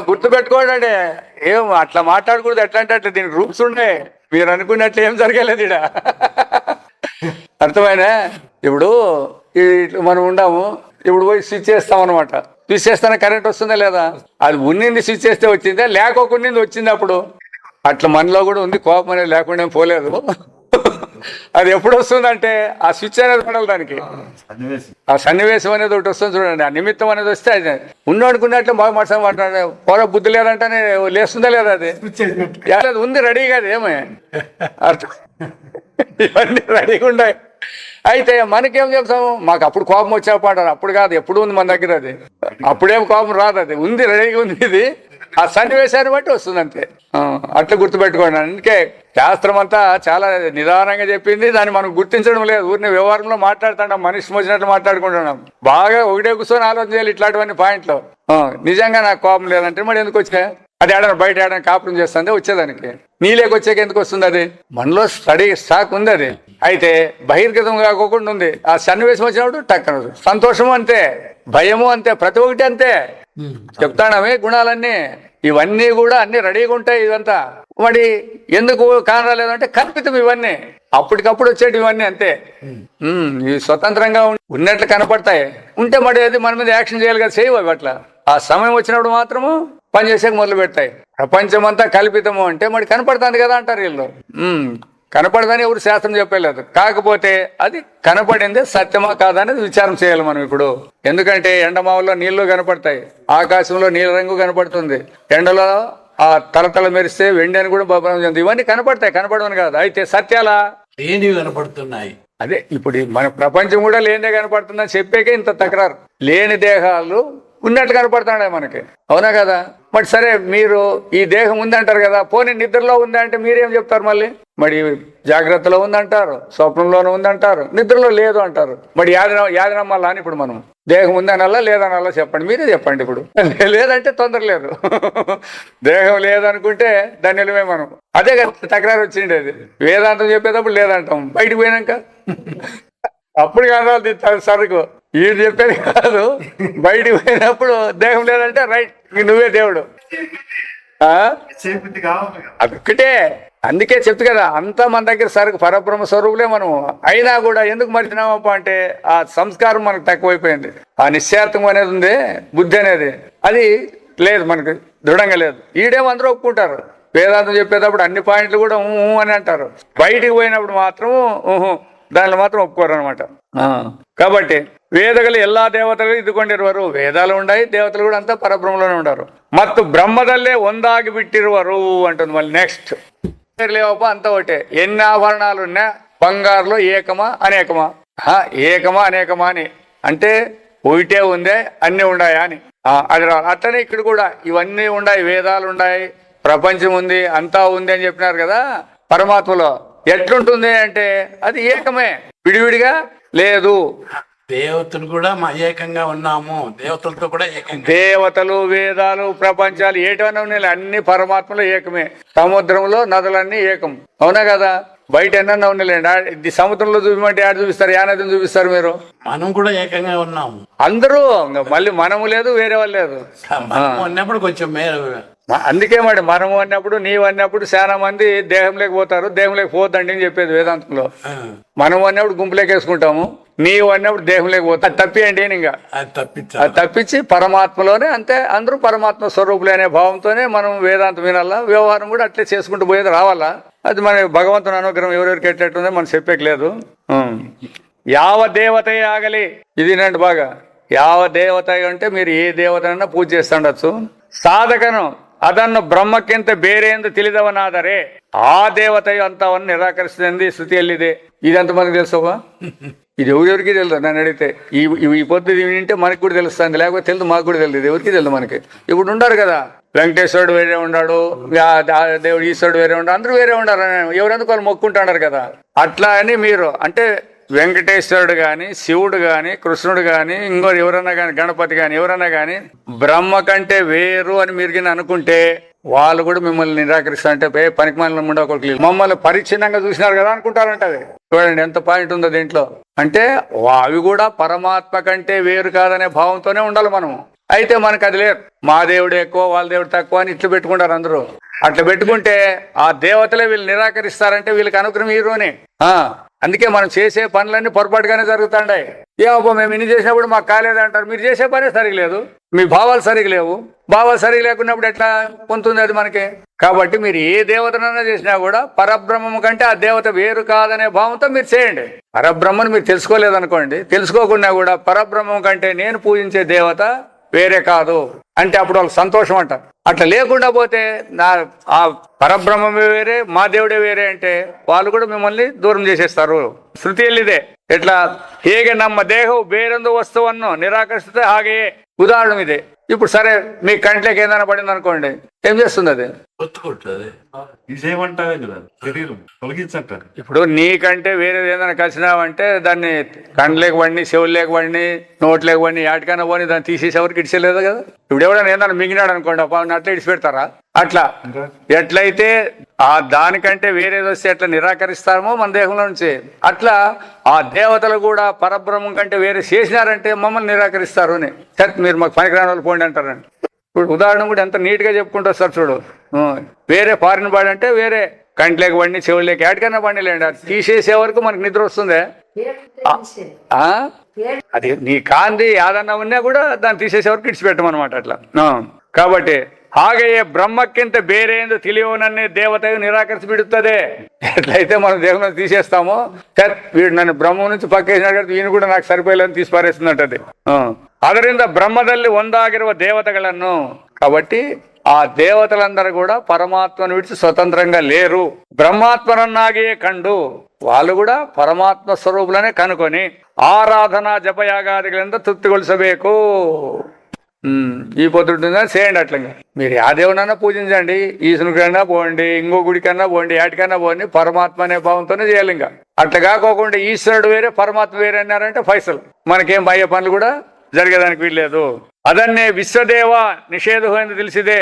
గుర్తు పెట్టుకోండి. ఏం అట్లా మాట్లాడకూడదు. ఎట్లా అంటే అట్లా దీనికి రూల్స్ ఉండే. మీరు అనుకున్నట్లు ఏం జరగలేదు ఇక్కడ. అర్థమైనా? ఇప్పుడు మనం ఉండాము, ఇప్పుడు పోయి స్విచ్ చేస్తాం అనమాట. స్విచ్ చేస్తానే కరెంట్ వస్తుందా లేదా? అది ఉన్నింది స్విచ్ చేస్తే వచ్చిందా, లేకోకుండా వచ్చింది అప్పుడు. అట్లా మనలో కూడా ఉంది కోపం అనేది, లేకుండా ఏం పోలేదు. అది ఎప్పుడు వస్తుందంటే ఆ స్విచ్ అనేది పడాలి దానికి. ఆ సన్నివేశం అనేది ఒకటి వస్తుంది చూడండి. ఆ నిమిత్తం అనేది వస్తే అది ఉన్నట్టుకున్నట్లు బాగా మట్సం మాట్లాడే పోరా బుద్ధి లేదంటే లేస్తుందా లేదా? అది ఉంది రెడీగా, అది ఏమే అర్థం. ఇవన్నీ రెడీగా ఉన్నాయి. అయితే మనకేం చెప్తాము, మాకు అప్పుడు కోపం వచ్చా పాడారు, అప్పుడు కాదు, ఎప్పుడు ఉంది మన దగ్గర అది. అప్పుడేం కోపం రాదు, అది ఉంది, రెడీగా ఉంది. ఇది ఆ సన్నివేశాన్ని బట్టి వస్తుంది అంతే. అట్లా గుర్తుపెట్టుకోండి. అందుకే శాస్త్రం అంతా చాలా నిదానంగా చెప్పింది, దాన్ని మనం గుర్తించడం లేదు. ఊరిని వ్యవహారంలో మాట్లాడుతున్నాం, మనిషి వచ్చినట్లు మాట్లాడుకుంటున్నాం. బాగా ఒకటే కూర్చొని ఆలోచన చేయాలి ఇట్లాంటివన్నీ పాయింట్లు. నిజంగా నాకు కోపం లేదంటే మరి ఎందుకు వచ్చా? అది ఏడన్నా బయట ఏడన్నా కాపురం చేస్తుంది వచ్చేదానికి. నీలేకి వచ్చాక ఎందుకు వస్తుంది? అది మనలో స్టాక్ ఉంది. అది అయితే బహిర్గతం కాకుండా ఉంది. ఆ సన్నివేశం వచ్చినప్పుడు టక్కన సంతోషము అంతే, భయము అంతే, ప్రతి ఒక్కటి అంతే. చెప్తానమే గుణాలన్నీ, ఇవన్నీ కూడా అన్ని రెడీగా ఉంటాయి. ఇదంతా మరి ఎందుకు కానరాలేదంటే కల్పితం ఇవన్నీ, అప్పటికప్పుడు వచ్చేటి ఇవన్నీ అంతే. ఇవి స్వతంత్రంగా ఉన్నట్లు కనపడతాయి. ఉంటే మరి అది మన మీద యాక్షన్ చేయాలి కదా, చేయవు అట్లా. ఆ సమయం వచ్చినప్పుడు మాత్రము పనిచేసాక మొదలు పెడతాయి. ప్రపంచం అంతా కల్పితము అంటే మరి కనపడుతుంది కదా అంటారు వీళ్ళు. కనపడదని ఎవరు శాస్త్రం చెప్పలేదు. కాకపోతే అది కనపడిందే సత్యమా కాదా అనేది విచారం చేయాలి మనం ఇప్పుడు. ఎందుకంటే ఎండమావుల్లో నీళ్లు కనపడతాయి, ఆకాశంలో నీళ్ళ రంగు కనపడుతుంది, ఎండలో ఆ తలతల మెరిస్తే వెండి అని కూడా ఇవన్నీ కనపడతాయి, కనపడవని కాదు. అయితే సత్యాలా లేనివి కనపడుతున్నాయి. అదే ఇప్పుడు మన ప్రపంచం కూడా లేనిదే కనపడుతుందని చెప్పాకే ఇంత తకరారు. లేని దేహాలు ఉన్నట్లు కనపడుతున్నాయి మనకి, అవునా కదా? మరి సరే, మీరు ఈ దేహం ఉందంటారు కదా, పోనీ నిద్రలో ఉందా అంటే మీరేం చెప్తారు? మళ్ళీ మరి జాగ్రత్తలో ఉందంటారు, స్వప్నంలోనూ ఉందంటారు, నిద్రలో లేదు అంటారు. మరి యాది నమ్మాలా అని ఇప్పుడు మనం? దేహం ఉందనల్లా లేదనల్లా చెప్పండి, మీరే చెప్పండి. ఇప్పుడు లేదంటే తొందర లేదు, దేహం లేదనుకుంటే ధన్యులమే మనం. అదే కదా తకరారు వచ్చిండేది. వేదాంతం చెప్పేటప్పుడు లేదంటాం, బయటకు పోయినాక అప్పుడు కాదు సరుకు. వీడు చెప్పేది కాదు, బయటికి పోయినప్పుడు దేహం లేదంటే రైట్, నువ్వే దేవుడు. అదొక్కటే. అందుకే చెప్తు కదా, అంతా మన దగ్గర సరుకు పరబ్రహ్మ స్వరూపులే మనం. అయినా కూడా ఎందుకు మరిచినామప్ప అంటే ఆ సంస్కారం మనకు తక్కువైపోయింది. ఆ నిశ్చార్థం అనేది ఉంది, బుద్ధి అనేది, అది లేదు మనకు, దృఢంగా లేదు. ఈడేమో అందరూ ఒప్పుకుంటారు. వేదాంతం చెప్పేటప్పుడు అన్ని పాయింట్లు కూడా అని అంటారు, బయటికి పోయినప్పుడు మాత్రం దానిలో మాత్రం ఒప్పుకోరు అనమాట. కాబట్టి వేదగలు ಎಲ್ಲಾ ದೇವತೆಗಳು ಇದ್ದುಕೊಂಡಿರುವರು. వేదాలు ఉన్నాయి, దేవతలు కూడా అంతా పరబ్రహ్మలోనే ఉంటారు. ಮತ್ತು బ్రహ్మదల్లే ಒಂದಾಗಿ ಬಿಟ್ಟಿರುವರು అంటుంది. మళ్ళీ నెక్స్ట్ లేవప్ప అంతా ఒకటే. ఎన్ని ఆభరణాలు ఉన్నా బంగారులో ఏకమా అనేకమా? ఏకమా అనేకమా అని అంటే ఒకటే ఉందే అన్ని ఉన్నాయా అని అది రావాలి. అట్లనే ఇక్కడ కూడా ఇవన్నీ ఉన్నాయి, వేదాలు ఉన్నాయి, ప్రపంచం ఉంది, అంతా ఉంది అని చెప్పినారు కదా. పరమాత్మలో ఎట్లుంటుంది అంటే అది ఏకమే, విడివిడిగా లేదు. దేవతలు కూడా ఏకంగా ఉన్నాము, దేవతలతో కూడా ఏకంగా. దేవతలు, వేదాలు, ప్రపంచాలు ఏటైనా ఉన్నాయి, అన్ని పరమాత్మలో ఏకమే. సముద్రంలో నదులన్నీ ఏకం, అవునా కదా? బయట ఎన్న ఉన్నాయండి, సముద్రంలో చూపిమంటే ఆడ చూపిస్తారు, యా నదిని చూపిస్తారు మీరు? మనం కూడా ఏకంగా ఉన్నాము అందరూ. మళ్ళీ మనము లేదు, వేరే వాళ్ళు లేదు అన్నప్పుడు కొంచెం మేలు. అందుకే మరి మనము అన్నప్పుడు, నీవు అన్నప్పుడు చాలా మంది దేహం లేకపోతారు, దేహం లేకపోద్దండి అని చెప్పేది వేదాంతంలో. మనం అన్నప్పుడు గుంపులోకి వేసుకుంటాము, నీవు అన్నప్పుడు దేహం లేకపోతే తప్పియండి ఇంకా. అది తప్పించి పరమాత్మలోనే అంతే, అందరూ పరమాత్మ స్వరూపులే అనే భావంతోనే మనం వేదాంతం వినాలా. వ్యవహారం కూడా అట్లే చేసుకుంటూ పోయేది రావాలా. అది మన భగవంతుని అనుగ్రహం ఎవరెవరికి ఎట్లెట్టుందో మనం చెప్పేయలేదు. యావ దేవత ఆగలి, ఇది నండి బాగా. యావ దేవత అంటే మీరు ఏ దేవతనన్నా పూజ చేస్తుండొచ్చు. ಸಾಧಕನು ಅದನ್ನು ಬ್ರಹ್ಮಕ್ಕಿಂತ ಬೇರೆ ಎಂದು ತಿಳಿದವನಾದರೆ ಆ ದೇವತೆಯು ಅಂತವನ್ನು ನಿರಾಕರಿಸಿದಂದು ಶ್ರುತಿಯಲ್ಲಿದೆ. ఇదంతా మనకు తెలుసవా? ఇది ఎవరెవరికి తెలుసు నన్ను అడిగితే. ఈ పొద్దు వింటే మనకు కూడా తెలుస్తుంది, లేకపోతే తెలుసు మాకు కూడా తెలియదు, ఎవరికి తెలుసు మనకి. ఇప్పుడు ఉండారు కదా, వెంకటేశ్వరుడు వేరే ఉన్నాడు, దేవుడు ఈశ్వరుడు వేరే ఉన్నాడు, అందరూ వేరే ఉన్నారు. ఎవరెందుకు వాళ్ళు మొక్కుంటున్నారు కదా. అట్లా అని మీరు అంటే వెంకటేశ్వరుడు కానీ, శివుడు కానీ, కృష్ణుడు కానీ, ఇంకో ఎవరన్నా కానీ, గణపతి కానీ, ఎవరన్నా కానీ బ్రహ్మ కంటే వేరు అని మీరు అనుకుంటే వాళ్ళు కూడా మిమ్మల్ని నిరాకరిస్తారంటే పనికి మనల్ని ఉండకూడదు. మమ్మల్ని పరిచ్ఛిన్నంగా చూసినారు కదా అనుకుంటారంట. అది చూడండి ఎంత పాయింట్ ఉందో దీంట్లో. అంటే అవి కూడా పరమాత్మ కంటే వేరు కాదనే భావంతోనే ఉండాలి మనము. అయితే మనకు అది లేదు, మా దేవుడు ఎక్కువ వాళ్ళ దేవుడు తక్కువ అని ఇట్లు పెట్టుకుంటారు అందరూ. అట్లా పెట్టుకుంటే ఆ దేవతలే వీళ్ళు నిరాకరిస్తారంటే వీళ్ళకి అనుగ్రహం హీరోనే. అందుకే మనం చేసే పనులన్నీ పొరపాటుగానే జరుగుతాయి. ఏమో మేము ఇన్ని చేసినప్పుడు మాకు కాలేదంటారు. మీరు చేసే పనే సరిగలేదు, మీ భావాలు సరిగా లేవు. భావాలు సరిగా లేకున్నప్పుడు ఎట్లా పొందుతుంది అది మనకి? కాబట్టి మీరు ఏ దేవతనైనా చేసినా కూడా పరబ్రహ్మం కంటే ఆ దేవత వేరు కాదనే భావంతో మీరు చేయండి. పరబ్రహ్మను మీరు తెలుసుకోలేదనుకోండి, తెలుసుకోకుండా కూడా పరబ్రహ్మం కంటే నేను పూజించే దేవత వేరే కాదు అంటే అప్పుడు వాళ్ళకి సంతోషం అంట. అట్లా లేకుండా పోతే ఆ పరబ్రహ్మమే వేరే మా దేవుడే వేరే అంటే వాళ్ళు కూడా మిమ్మల్ని దూరం చేసేస్తారు. శృతి ఎల్లిదే ఎట్లా ಹೇಗೆ ನಮ್ಮ ದೇಹವು ಬೇರೊಂದು ವಸ್ತುವನ್ನು ನಿರಾಕರಿಸುತ್ತೆ ಹಾಗೆಯೇ. ఉదాహరణ ఇదే. ఇప్పుడు సరే మీ కంట్లోకి ఏదైనా పడింది అనుకోండి, ఏం చేస్తుంది అది? ఒత్తుకుంటుంది. ఇదేమంటారే కదా శరీరం తొలగించంటారు. ఇప్పుడు నీకంటే వేరే ఏదైనా కలిసినావంటే దాన్ని కండ్లేకి పడిని, చెవులేకి పడిని, నోట్లేకి పడిని, ఏటికైనా పోని దాన్ని తీసేసి ఎవరికి ఇడిచలేదు కదా. ఇప్పుడు ఎవడైనా ఏదైనా మింగినాడు అనుకోండి, అట్లా ఇడిచి పెడతారా? అట్లా ఎట్లయితే ఆ దానికంటే వేరేది వస్తే ఎట్లా నిరాకరిస్తామో మన దేహంలో నుంచి, అట్లా ఆ దేవతలు కూడా పరబ్రహ్మం కంటే వేరే చేసినారంటే మమ్మల్ని నిరాకరిస్తారు అని. మీరు మాకు పనికిరాని వాళ్ళు పోండి అంటారండి. ఇప్పుడు ఉదాహరణ కూడా ఎంత నీట్గా చెప్పుకుంటూ వస్తారు చూడు. వేరే ఫారిన్ బాడీ అంటే వేరే కంట్లేకి పడిని, చెవులేకి ఏటికైనా పడిలేండి, అది తీసేసే వరకు మనకు నిద్ర వస్తుంది. అది నీ కాంతి యాదన్నా ఉన్నా కూడా దాన్ని తీసేసే వరకు ఇడిచిపెట్టమన్నమాట అట్లా. కాబట్టి ಹಾಗೆಯೇ ಬ್ರಹ್ಮಕ್ಕಿಂತ ಬೇರೆ ಎಂದು ತಿಳಿಯುವನನ್ನೇ ದೇವತೆಯು ನಿರಾಕರಿಸಿ ಬಿಡುತ್ತದೆ. ఎట్లయితే మనం దేవుని తీసేస్తామో, వీడు నన్ను బ్రహ్మ నుంచి పక్కేసినాడు, ఈయన కూడా నాకు సరిపోయేలని తీసి పారేస్తున్నట్టది. ಅದರಿಂದ ಬ್ರಹ್ಮದಲ್ಲಿ ಒಂದಾಗಿರುವ ದೇವತೆಗಳನ್ನು, కాబట్టి ఆ దేవతలందరూ కూడా పరమాత్మను విడిచి స్వతంత్రంగా లేరు. బ్రహ్మాత్మనన్నాగియే కండు, వాళ్ళు కూడా పరమాత్మ స్వరూపులనే కనుకొని ఆరాధన జపయాగాదిಗಳಿಂದ తృప్తిಗೊಳಿಸಬೇಕು. ఈ పొద్దుంటుందా చేయండి. అట్లా మీరు ఆ దేవునన్నా పూజించండి, ఈశ్వరుడికన్నా పోండి, ఇంకో గుడికన్నా పోండి, ఏటికన్నా పోండి, పరమాత్మ అనే భావంతోనే చేయాలి. ఇంకా అట్లా కాకోకుండా ఈశ్వరుడు వేరే పరమాత్మ వేరే అన్నారంటే పైసలు మనకేం బాహ్య పనులు కూడా జరిగేదానికి వీల్లేదు. ಅದನ್ನೇ విశ్వదేవ నిషేధం అని తెలిసిదే.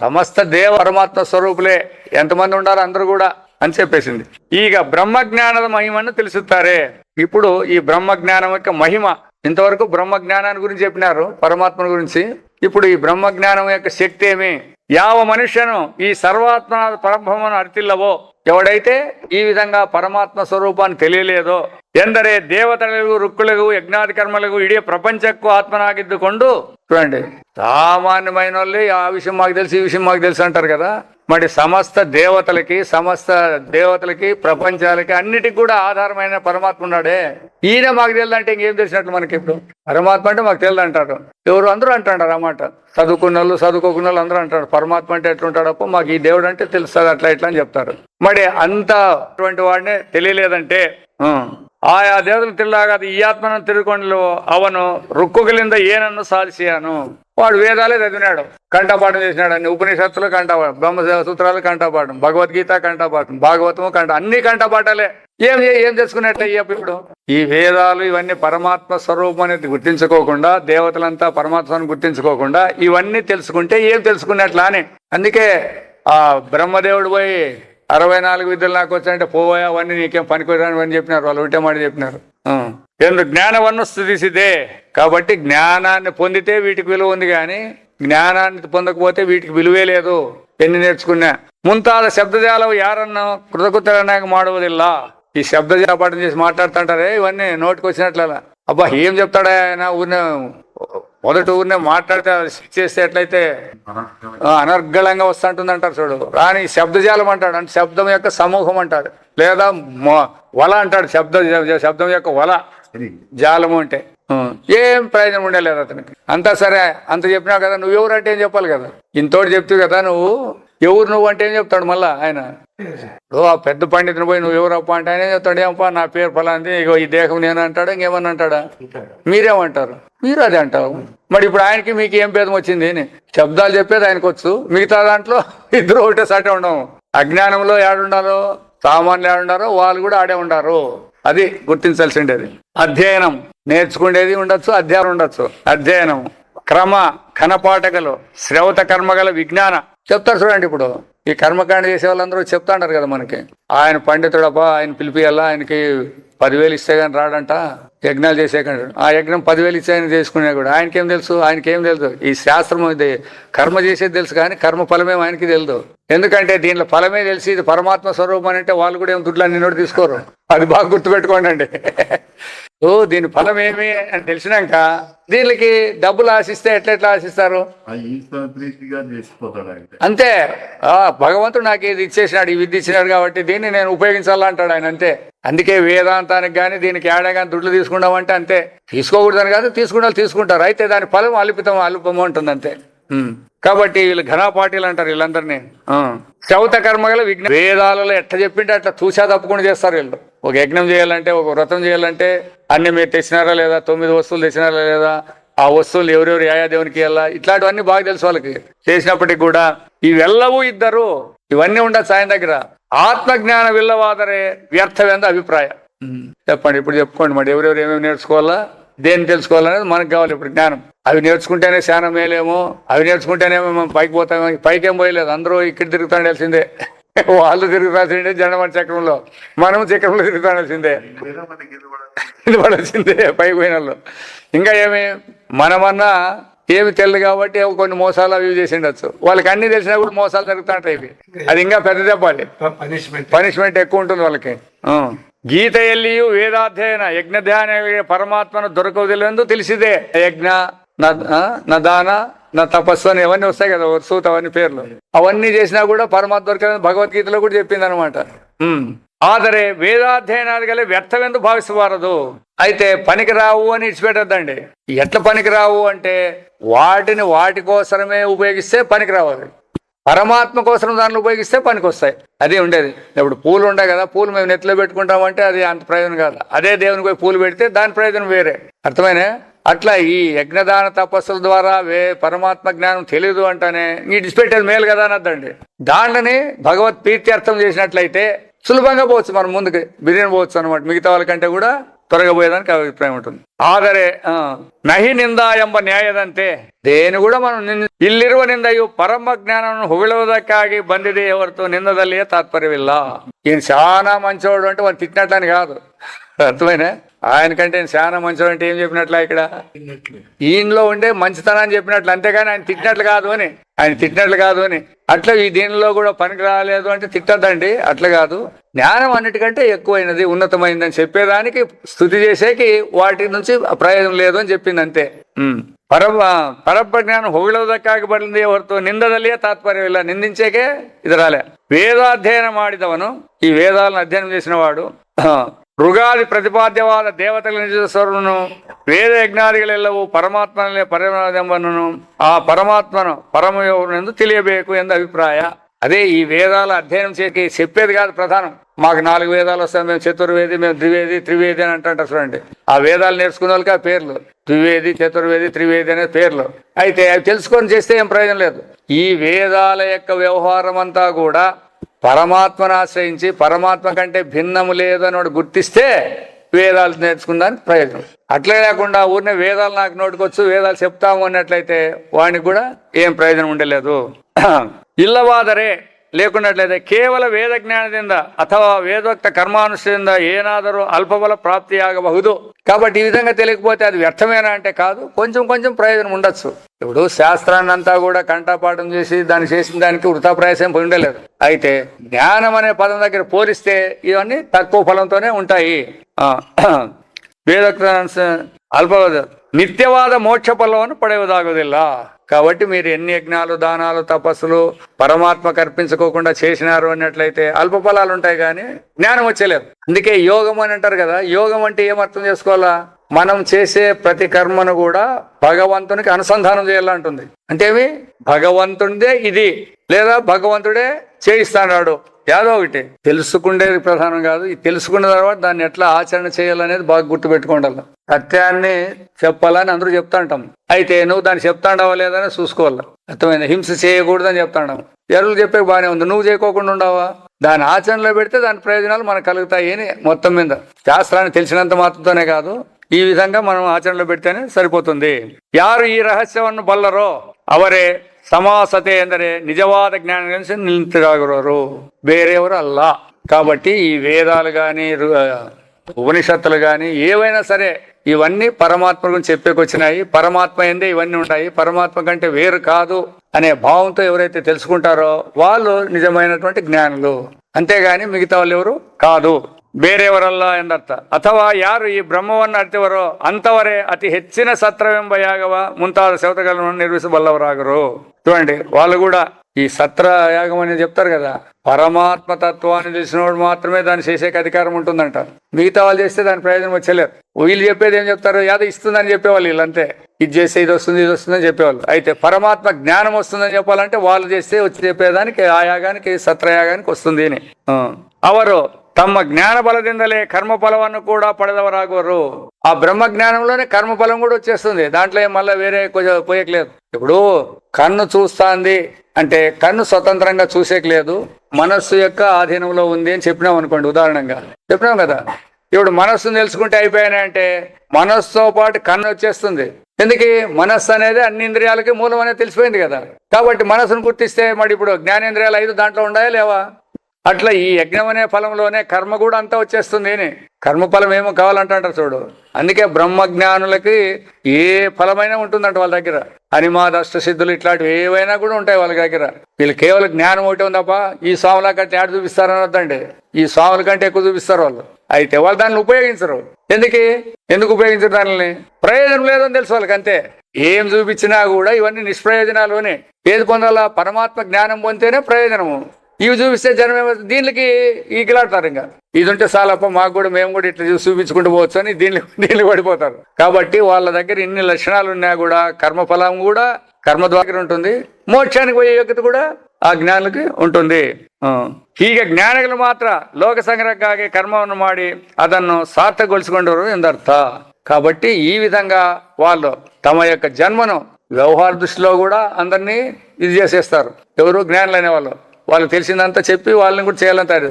సమస్త దేవ పరమాత్మ స్వరూపులే, ఎంతమంది ఉండారో అందరూ కూడా అని చెప్పేసింది. ಈಗ బ్రహ్మజ్ఞానದ మహిమను తెలుసుతారే. ఇప్పుడు ఈ బ్రహ్మజ్ఞానం యొక్క మహిమ, ఇంతవరకు బ్రహ్మజ్ఞానాన్ని గురించి చెప్పినారు, పరమాత్మ గురించి. ఇప్పుడు ఈ బ్రహ్మజ్ఞానం యొక్క శక్తి ఏమి? ಯಾವ మనుష్యను ఈ సర్వాత్మ పరబ్రహ్మను అర్థిల్లవో, ఎవడైతే ఈ విధంగా పరమాత్మ స్వరూపాన్ని తెలియలేదో, ఎందరే దేవతలకు, రుక్కులకు, యజ్ఞాది కర్మలకు, ఇడీ ప్రపంచకు ఆత్మనాగిద్దుకొండు. చూడండి, సామాన్యమైన వాళ్ళు ఆ విషయం మాకు తెలుసు, ఈ విషయం మాకు తెలుసు అంటారు కదా. మరి సమస్త దేవతలకి ప్రపంచాలకి అన్నిటికి కూడా ఆధారమైన పరమాత్మ ఉన్నాడే. ఈయన మాకు తెలియదంటే ఇంకేం తెలిసినట్లు మనకి? ఇప్పుడు పరమాత్మ అంటే మాకు తెలియదు అంటారు ఎవరు, అందరూ అంటారు అన్నమాట. చదువుకున్న వాళ్ళు, చదువుకోకున్న వాళ్ళు అందరూ అంటారు పరమాత్మ అంటే ఎట్లుంటాడప్ప, మాకు ఈ దేవుడు అంటే తెలుస్తుంది అట్లా ఇట్లా అని చెప్తారు. మరి అంత అటువంటి వాడినే తెలియలేదంటే ఆయా ದೇವತೆಗಳು ತಿಳಿದಾಗ ಈ ಆತ್ಮನ ತಿಳ್ಕೊಂಡ್ಲು ಅವನು ರುಕ್ಕುಗಳಿಂದ ಏನನ್ನು సాధించాను. వాడు వేదాలే చదివినాడు, కంఠపాఠం చేసినాడు, అన్ని ఉపనిషత్తులు కంఠపాఠం, బ్రహ్మ సూత్రాలు కంఠపాఠం, భగవద్గీత కంఠపాఠం, భాగవతము అన్ని కంఠపాఠాలే. ఏం తెలుసుకున్నట్లే ఇప్పుడు? ఈ వేదాలు ఇవన్నీ పరమాత్మ స్వరూపం అనేది గుర్తించుకోకుండా, దేవతలంతా పరమాత్మను గుర్తించుకోకుండా ఇవన్నీ తెలుసుకుంటే ఏం తెలుసుకున్నట్లా అని. అందుకే ఆ బ్రహ్మదేవుడు పోయి 64 విద్యలు నాకు వచ్చాయంటే పోయా, అవన్నీ నీకేం పనికొరాని అని చెప్పినారు వాళ్ళు, ఒకటే మాట చెప్పినారు. ఎందుకు జ్ఞానವನ್ನು స్థుతిసిదే. కాబట్టి జ్ఞానాన్ని పొందితే వీటికి విలువ ఉంది, కానీ జ్ఞానాన్ని పొందకపోతే వీటికి విలువే లేదు. ఎన్ని నేర్చుకున్నా ಮುಂತಾದ శబ్దజాలం ಯಾರನ್ನು కృతకృతనాక ಮಾಡುವುದಿಲ್ಲ. ఈ శబ్దజాపాఠం చేసి మాట్లాడుతుంటారే, ఇవన్నీ నోటికి వచ్చినట్ల. అబ్బా ఏం చెప్తాడా ఆయన, ఊరినే మాట్లాడితే చేస్తే ఎట్లయితే అనర్గళంగా వస్తుంటుంది అంటారు చూడు. రాని శబ్దజాలం అంటాడు, అంటే శబ్దం యొక్క సమూహం అంటాడు, లేదా వల అంటాడు. శబ్దం యొక్క వల, జాలము అంటే ఏం ప్రయోజనం ఉండలేదు అతనికి. అంతా సరే, అంత చెప్పినావు కదా, నువ్వెవరు అంటే ఏం చెప్పాలి కదా. ఇంతోటి చెప్తావు కదా, నువ్వు అంటే ఏం చెప్తాడు మళ్ళా ఆయన. ఆ పెద్ద పండితుని పోయి నువ్వు ఎవరప్ప అంటే ఆయన చెప్తాడు, ఏమప్పా నా పేరు ఫలాంది, ఇగో ఈ దేహం నేను అంటాడు, ఇంకేమన్నా అంటాడా? మీరేమంటారు? మీరు అదే అంటారు. మరి ఇప్పుడు ఆయనకి మీకు ఏం భేదం వచ్చింది? శబ్దాలు చెప్పేది ఆయనకు వచ్చు, మిగతా దాంట్లో ఇద్దరు ఒకటే సాటే ఉండవు. అజ్ఞానంలో ఏడుండాలో, సామాన్యులు ఏడుండారో వాళ్ళు కూడా ఆడే ఉండారు. అది గుర్తించాల్సిండేది. అధ్యయనం నేర్చుకునేది ఉండొచ్చు, అధ్యయనం ఉండొచ్చు. అధ్యయనం, క్రమ, ఘనపాఠకలు, శ్రవత కర్మగల విజ్ఞాన చెప్తారు చూడండి. ఇప్పుడు ఈ కర్మకాండ చేసే వాళ్ళందరూ చెప్తాంటారు కదా మనకి, ఆయన పండితుడబ్బా, ఆయన పిలిపియాలా, ఆయనకి 10,000 ఇస్తే కానీ రాడంట యజ్ఞాలు చేసే కంటే. ఆ యజ్ఞం 10,000 ఇస్తే ఆయన చేసుకునే కూడా ఆయనకేం తెలుసు? ఆయనకేం తెలుసు? ఈ శాస్త్రం ఇది కర్మ చేసేది తెలుసు, కానీ కర్మ ఫలమేమో ఆయనకి తెలియదు. ఎందుకంటే దీంట్లో ఫలమే తెలిసి ఇది పరమాత్మ స్వరూపం అంటే వాళ్ళు కూడా ఏం దుడ్లన్నీ నోటి తీసుకోరు. అది బాగా గుర్తుపెట్టుకోండి అండి. దీని ఫలం ఏమి అని తెలిసినాక దీనికి డబ్బులు ఆశిస్తే ఎట్లా ఆశిస్తారు? అంతే. భగవంతుడు నాకు ఇది ఇచ్చేసినాడు, ఈ విద్య ఇచ్చినాడు కాబట్టి దీన్ని నేను ఉపయోగించాలంటాడు ఆయన, అంతే. అందుకే వేదాంతానికి కానీ దీనికి ఏడా కానీ దుడ్లు తీసుకుంటామంటే అంతే. తీసుకోకూడదని కాదు, తీసుకుంటారు. అయితే దాని ఫలం అల్పము ఉంటుంది, అంతే. కాబట్టి వీళ్ళు ఘనాపాటీలు అంటారు వీళ్ళందరినీ. శ్రౌత కర్మగల విఘ్న వేదాలలో ఎట్లా చెప్పింటే అట్లా చూసా తప్పకుండా చేస్తారు వీళ్ళు. ఒక యజ్ఞం చేయాలంటే, ఒక వ్రతం చేయాలంటే అన్ని మీరు తెచ్చినారా లేదా, 9 వస్తువులు తెచ్చినారా లేదా, ఆ వస్తువులు ఎవరెవరు ఆయా దేవునికి వెళ్ళా, ఇట్లాంటివన్నీ బాగా తెలుసు వాళ్ళకి. చేసినప్పటికి కూడా ఇవెల్లవూ ఇద్దరు ఇవన్నీ ఉండదు ఆయన దగ్గర. ఆత్మజ్ఞాన విల్లవాదరే వ్యర్థమేంద అభిప్రాయం. చెప్పండి, ఇప్పుడు చెప్పుకోండి మరి ఎవరెవరు ఏమేమి నేర్చుకోవాలా, దేన్ని తెలుసుకోవాలనేది మనకు కావాలి ఇప్పుడు జ్ఞానం. అవి నేర్చుకుంటేనే శానం మేలేమో, అవి నేర్చుకుంటేనేమో మనం పైకి పోతామో. పైకి ఏం పోయలేదు, అందరూ ఇక్కడ తిరుగుతాండాల్సిందే. వాళ్ళు తిరుగుతాల్సిందే జనమని చక్రంలో, మనము చక్రంలో తిరుగుతాండాల్సిందే, పడాల్సిందే పైకి పోయిన వాళ్ళు. ఇంకా ఏమి మనమన్నా ఏమి తెలియదు కాబట్టి కొన్ని మోసాలు అవి చేసిండొచ్చు. వాళ్ళకి అన్ని తెలిసినా కూడా మోసాలు జరుగుతుంటాయి. ఇవి అది ఇంకా పెద్ద దెబ్బలి, పనిష్మెంట్ ఎక్కువ ఉంటుంది వాళ్ళకి. గీత ఎల్లియు వేదాధ్యయన యజ్ఞ ధ్యాన పరమాత్మను దొరకవదిలేందు తెలిసిదే. యజ్ఞ నా దాన నా తపస్సు అని అవన్నీ వస్తాయి కదా, సూత అవన్నీ పేర్లు, అవన్నీ చేసినా కూడా పరమాత్మ దొరకదని భగవద్గీతలో కూడా చెప్పింది అనమాట. ಆದರೆ వేదాధ్యయనాలు గల వ్యర్థమెందు భావిస్తవారదు. అయితే పనికి రావు అని ఇడిచిపెట్టద్దండి. ఎట్లా పనికి రావు అంటే వాటిని వాటి కోసమే ఉపయోగిస్తే పనికి రావాలి, పరమాత్మ కోసం దాన్ని ఉపయోగిస్తే పనికి వస్తాయి. అది ఉండేది. ఇప్పుడు పూలు ఉంటాయి కదా, పూలు మేము నెత్తిలో పెట్టుకుంటామంటే అది అంత ప్రయోజనం కాదు. అదే దేవునికి పోయి పూలు పెడితే దాని ప్రయోజనం వేరే. అర్థమైనా? అట్లా ఈ యజ్ఞదాన తపస్సుల ద్వారా పరమాత్మ జ్ఞానం తెలియదు అంటానే ఇడిచిపెట్టేది మేలు కదా అనద్దండి. దాంట్లోని భగవత్ ప్రీత్యర్థం చేసినట్లయితే సులభంగా పోవచ్చు, మనం ముందుకు బిర్యానీ పోవచ్చు అనమాట. మిగతా వాళ్ళకంటే కూడా త్వరగా పోయేదానికి అభిప్రాయం ఉంటుంది. ಆದರೆ ನಹಿ ನಿಂದ ಎಂಬ ನ್ಯಾಯದಂತೆ ದೇನು ಕೂಡ ಇಲ್ಲಿರುವ ನಿಂದೆಯು ಪರಮ ಜ್ಞಾನವನ್ನು ಹೊಗಳುವುದಕ್ಕಾಗಿ ಬಂದಿದೆ ಹೊರತು ನಿಂದದಲ್ಲಿಯೇ ತಾತ್ಪರ್ಯವಿಲ್ಲ. ఈయన చాలా మంచోడు అంటే వాళ్ళు తిట్టినట్లని కాదు, అర్థమైనా? ఆయనకంటే చాలా మంచోడు అంటే ఏం చెప్పినట్లా ఇక్కడ ఈయనలో ఉండే మంచితనాన్ని చెప్పినట్లు, అంతేగాని ఆయన తిట్టినట్లు కాదు అని. అట్లా ఈ దీనిలో కూడా పనికి రాలేదు అంటే తిట్టద్దండి, అట్లా కాదు. జ్ఞానం అన్నిటికంటే ఎక్కువైనది, ఉన్నతమైనదని చెప్పేదానికి, స్తుతి చేసేకి వాటి నుంచి ప్రయోజనం లేదు అని చెప్పింది అంతే. పరబ్రజ్ఞానం ಹೊಗಳುವುದಕ್ಕಾಗಿ ಬಂದಿದೆ ಹೊರತು ನಿಂದದಲ್ಲಿಯೇ ತಾತ್ಪರ್ಯವಿಲ್ಲ. నిందించేకే ఇది రాలే. వేదాధ్యయనం ಮಾಡಿದವನು, ఈ వేదాలను అధ్యయనం చేసిన వాడు, ಋಗಾದಿ ಪ್ರತಿಪಾದ್ಯವಾದ ದೇವತೆಗಳ ನಿಜ ಸ್ವರೂಪನು ವೇದ ಯಜ್ಞಾದಿಗಳೆಲ್ಲವೂ ಪರಮಾತ್ಮನಲ್ಲೇ ಪರಮೆಂಬನು ಆ ಪರಮಾತ್ಮನು పరమయోగునెందు తెలియಬೇಕು ಎಂದು అభిప్రాయ. అదే ఈ వేదాల అధ్యయనం చేసి చెప్పేది కాదు ప్రధానం. మాకు 4 వేదాలు వస్తాయి, మేము చతుర్వేది, మేము ద్వివేది, త్రివేది అని అంటారు చూడండి. ఆ వేదాలు నేర్చుకునే వాళ్ళకి ఆ పేర్లు ద్వివేది, చతుర్వేది, త్రివేది అనే పేర్లు. అయితే అవి తెలుసుకొని చేస్తే ఏం ప్రయోజనం లేదు. ఈ వేదాల యొక్క వ్యవహారం అంతా కూడా పరమాత్మను ఆశ్రయించి పరమాత్మ కంటే భిన్నము లేదని వాడు గుర్తిస్తే వేదాలు నేర్చుకుందానికి ప్రయోజనం. అట్లే లేకుండా ఊరినే వేదాలు నాకు నోటుకొచ్చు, వేదాలు చెప్తాము అన్నట్లయితే వానికి కూడా ఏం ప్రయోజనం ఉండలేదు. ಇಲ್ಲವಾದರೆ లేకున్నట్లయితే కేవಲ ವೇದ ಜ್ಞಾನದಿಂದ ಅಥವಾ ವೇದೋಕ್ತ ಕರ್ಮಾನುಷ್ಠದಿಂದ ಏನಾದರೂ ಅಲ್ಪಬಲ ప్రాప్తియాగಬಹುದು. కాబట్టి ఈ విధంగా తెలియకపోతే అది వ్యర్థమేనా అంటే కాదు, కొంచెం ప్రయోజనం ఉండొచ్చు. ఇప్పుడు శాస్త్రాన్ని అంతా కూడా కంఠపాఠం చేసి దాన్ని చేసిన దానికి వృథా ప్రయాసం పోయి ఉండలేదు. అయితే జ్ఞానం అనే పదం దగ్గర పోలిస్తే ఇవన్నీ తక్కువ ఫలంతోనే ఉంటాయి. ವೇದೋಕ್ತ ಅಲ್ಪವಾದ నిత్యవాద మోక్ష ఫలವನ್ನು పడేవదాగుదిಲ್ಲ. కాబట్టి మీరు ఎన్ని యజ్ఞాలు, దానాలు, తపస్సులు పరమాత్మకు అర్పించుకోకుండా చేసినారు అన్నట్లయితే అల్ప ఫలాలు ఉంటాయి, కానీ జ్ఞానం వచ్చేలేదు. అందుకే యోగం అని అంటారు కదా. యోగం అంటే ఏం అర్థం చేసుకోవాలా? మనం చేసే ప్రతి కర్మను కూడా భగవంతునికి అనుసంధానం చేయాలంటుంది. అంటే భగవంతుడిదే ఇది, లేదా భగవంతుడే చేయిస్తాడు. యాదో ఒకటి తెలుసుకుండేది ప్రధానం కాదు. ఈ తెలుసుకున్న తర్వాత దాన్ని ఎట్లా ఆచరణ చేయాలనేది బాగా గుర్తు పెట్టుకోండి. సత్యాన్ని చెప్పాలని అందరూ చెప్తా ఉంటాం. అయితే నువ్వు దాన్ని చెప్తాండావా లేదని చూసుకోవాలి. అర్థమైంది? హింస చేయకూడదని చెప్తాండాం. ఎరువులు చెప్పే బాగానే ఉంది, నువ్వు చేయకోకుండా ఉండవా? దాని ఆచరణలో పెడితే దాని ప్రయోజనాలు మనకు కలుగుతాయి అని మొత్తం మీద శాస్త్రాన్ని తెలిసినంత మాత్రంతోనే కాదు, ఈ విధంగా మనం ఆచరణలో పెడితేనే సరిపోతుంది. ಯಾರು ಈ ರಹಸ್ಯವನ್ನು ಬಲ್ಲರೋ ಅವರೇ సమాసతే ಅಂದರೆ నిజవాద జ్ఞానం కలిసి నిలిపిరాగరు, వేరెవరు అల్ల. కాబట్టి ఈ వేదాలు కానీ ఉపనిషత్తులు కానీ ఏవైనా సరే ఇవన్నీ పరమాత్మ గురించి చెప్పేకొచ్చినాయి. పరమాత్మ ఏందే ఇవన్నీ ఉంటాయి. పరమాత్మ కంటే వేరు కాదు అనే భావంతో ఎవరైతే తెలుసుకుంటారో వాళ్ళు ನಿಜమైనటువంటి ಜ್ಞಾనులు. ಅಂತೆಗಾನಿ మిగతా వాళ్ళు ఎవరు కాదు, ಬೇರೆಯವರಲ್ಲ ಎಂದರ್ಥ. ಅಥವಾ ಯಾರು ಈ ಬ್ರಹ್ಮವನ್ನು ಅರಿತವರೋ ಅಂತವರೇ ಅತಿ ಹೆಚ್ಚಿನ ಸತ್ರವೆಂಬ ಯಾಗವ ಮುಂತಾದ ಸೇವಕಗಳನ್ನು ನಿರ್ವಹಿಸಬಲ್ಲವರಾಗರು. చూడండి, వాళ్ళు కూడా ఈ సత్ర యాగం అనేది చెప్తారు కదా, పరమాత్మ తత్వాన్ని తెలిసినోడు మాత్రమే దాన్ని చేసేకి అధికారం ఉంటుందంట. మిగతా వాళ్ళు చేస్తే దాని ప్రయోజనం వచ్చేలేరు. వీళ్ళు చెప్పేది ఏం చెప్తారు, యాదో ఇస్తుందని చెప్పేవాళ్ళు వీళ్ళు, అంతే. ఇది చేస్తే ఇది వస్తుందని చెప్పేవాళ్ళు. అయితే పరమాత్మ జ్ఞానం వస్తుందని చెప్పాలంటే వాళ్ళు చేస్తే వచ్చి చెప్పేదానికి ఆ యాగానికి సత్రయాగానికి వస్తుంది అని. ಅವರು తమ జ్ఞాన బలದಿಂದಲೇ కర్మ ఫలವನ್ನು కూడా పಡೆದವರಾಗುವರು. ఆ బ్రహ్మ జ్ఞానంలోనే కర్మ ఫలం కూడా వచ్చేస్తుంది. దాంట్లో మళ్ళీ వేరే పోయేకలేదు. ఇప్పుడు కన్ను చూస్తాంది అంటే కన్ను స్వతంత్రంగా చూసేకలేదు, మనస్సు యొక్క ఆధీనంలో ఉంది అని చెప్పినాం అనుకోండి. ఉదాహరణంగా చెప్పినాం కదా, ఇప్పుడు మనస్సును తెలుసుకుంటే అయిపోయానంటే మనస్సుతో పాటు కన్ను వచ్చేస్తుంది. ఎందుకు? మనస్సు అనేది అన్ని ఇంద్రియాలకి మూలం అనేది తెలిసిపోయింది కదా. కాబట్టి మనస్సును గుర్తిస్తే మరి ఇప్పుడు జ్ఞానేంద్రియాలు 5 దాంట్లో ఉన్నాయా లేవా? అట్లా ఈ యజ్ఞం అనే ఫలంలోనే కర్మ కూడా అంతా వచ్చేస్తుంది అని. కర్మఫలం ఏమో కావాలంటారు చూడు. అందుకే బ్రహ్మజ్ఞానులకి ఏ ఫలమైనా ఉంటుందంట వాళ్ళ దగ్గర. అనిమాదష్ట సిద్ధులు ఇట్లాంటివి ఏవైనా కూడా ఉంటాయి వాళ్ళ దగ్గర. వీళ్ళు కేవలం జ్ఞానం ఒకటి ఉందప్ప, ఈ స్వాముల కంటే ఆడ చూపిస్తారని వద్దండి, ఈ స్వాముల కంటే ఎక్కువ చూపిస్తారు వాళ్ళు. అయితే వాళ్ళు దాన్ని ఉపయోగించరు. ఎందుకు ఉపయోగించరు? దానిని ప్రయోజనం లేదని తెలుసు వాళ్ళకి, అంతే. ఏం చూపించినా కూడా ఇవన్నీ నిష్ప్రయోజనాలునే. ఏది పొందాలా? పరమాత్మ జ్ఞానం పొందితేనే ప్రయోజనము. ఇవి చూపిస్తే జనం దీనికి ఈకిలాడతారు. ఇంకా ఇది ఉంటే చాలప్ప, మాకు కూడా మేము కూడా ఇట్లా చూపించుకుంటూ పోవచ్చు అని దీనికి పడిపోతారు. కాబట్టి వాళ్ళ దగ్గర ఇన్ని లక్షణాలు ఉన్నా కూడా కర్మఫలం కూడా కర్మ ద్వారా ఉంటుంది, మోక్షానికి పోయే యోగ్యత కూడా ಆ ಜ್ಞಾನಕ್ಕೆ ಉಂಟುಂದಿ. ಹೀಗೆ ಜ್ಞಾನಿಗಳು ಮಾತ್ರ ಲೋಕ ಸಂಗ್ರಹಕ್ಕಾಗಿ ಕರ್ಮವನ್ನು ಮಾಡಿ ಅದನ್ನು ಸಾರ್ಥಕಗೊಳಿಸಿಕೊಂಡವರು ಎಂದರ್ಥ. కాబట్టి ఈ విధంగా వాళ్ళు తమ యొక్క జన్మను వ్యవహార దృష్టిలో కూడా అందరినీ ఇది చేసేస్తారు. ఎవరు? జ్ఞానులు అనేవాళ్ళు. వాళ్ళకి తెలిసిందంతా చెప్పి వాళ్ళని కూడా చేయాలంటారు.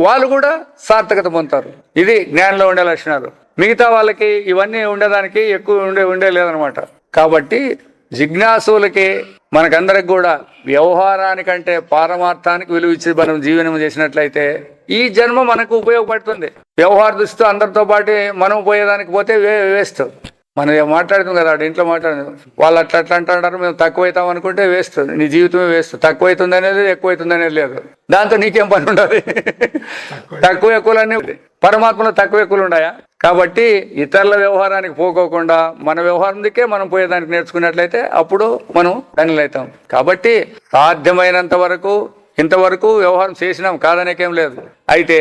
వాళ్ళు కూడా సార్థకత పొందుతారు. ఇది జ్ఞానంలో ఉండే లక్షణాలు. మిగతా వాళ్ళకి ఇవన్నీ ఉండడానికి ఎక్కువ ఉండే లేదనమాట. కాబట్టి జిజ్ఞాసులకి మనకందరికి కూడా వ్యవహారానికంటే పారమార్థానికి విలువ ఇచ్చి మనం జీవనం చేసినట్లయితే ఈ జన్మ మనకు ఉపయోగపడుతుంది. వ్యవహార దృష్టితో అందరితో పాటు మనం పోయేదానికి పోతే వేస్ట్. మనం మాట్లాడుతాం కదా, ఇంట్లో మాట్లాడుతాం, వాళ్ళు అట్లా అంటారు, మేము తక్కువైతాం అనుకుంటే వేస్ట్. నీ జీవితమే వేస్ట్. తక్కువైతుంది అనేది ఎక్కువైతుంది అనేది లేదు. దాంతో నీకేం పని ఉండదు. తక్కువ ఎక్కువలన్నీ పరమాత్మలో తక్కువ ఎక్కువలు ఉన్నాయా? కాబట్టి ఇతరుల వ్యవహారానికి పోకోకుండా మన వ్యవహారం దిక్కే మనం పోయేదానికి నేర్చుకున్నట్లయితే అప్పుడు మనం ధన్యులవుతాం. కాబట్టి సాధ్యమైనంత వరకు ఇంతవరకు వ్యవహారం చేసినాం, కాదనేకేం లేదు. అయితే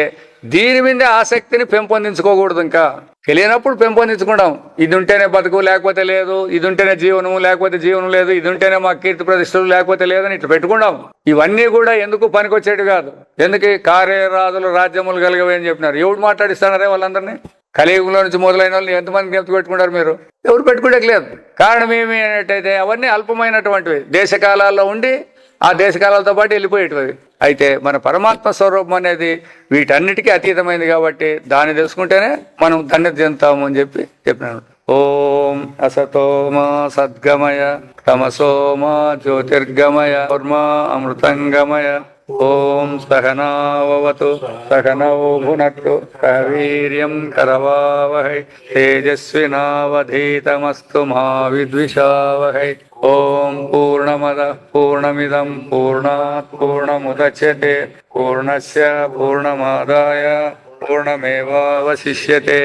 దీని మీద ఆసక్తిని పెంపొందించుకోకూడదు. ఇంకా తెలియనప్పుడు పెంపొందించుకుంటాం. ఇది ఉంటేనే బతుకు, లేకపోతే లేదు. ఇది ఉంటేనే జీవనము, లేకపోతే జీవనం లేదు. ఇది ఉంటేనే మా కీర్తి ప్రతిష్టలు, లేకపోతే లేదని ఇట్లా పెట్టుకుంటాం. ఇవన్నీ కూడా ఎందుకు పనికొచ్చేటి కాదు. ఎందుకు? కార్యరాజులు రాజ్యములు కలిగవే అని చెప్పినారు. ఎవడు మాట్లాడిస్తున్నారే వాళ్ళందరినీ? కలియుగంలో నుంచి మొదలైన వాళ్ళు ఎంతమంది జ్ఞప్తి పెట్టుకుంటారు? మీరు ఎవరు పెట్టుకోవట్లేదు. కారణం ఏమి అనేటైతే అవన్నీ అల్పమైనటువంటివి, దేశకాలాల్లో ఉండి ఆ దేశకాలాలతో పాటు వెళ్ళిపోయేటివి. అయితే మన పరమాత్మ స్వరూపం అనేది వీటన్నిటికీ అతీతమైంది. కాబట్టి దాన్ని తెలుసుకుంటేనే మనం ధన్యత చెందుతాము అని చెప్పినాను. ఓం అసతోమ సద్గమయ తమసోమ జ్యోతిర్గమయ ఉర్మా అమృతంగమయ. ఓం సహనావతు సహనౌ భునక్తు కవీర్యం కరవావహై తేజస్వినావధీతమస్తు మా విద్విషావహై. ఓం పూర్ణమద పూర్ణమిదం పూర్ణాత్ పూర్ణముదచ్యతే పూర్ణస్య పూర్ణమాదాయ పూర్ణమేవావశిష్యతే.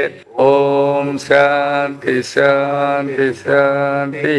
ఓం శాంతి శాంతి శాంతి.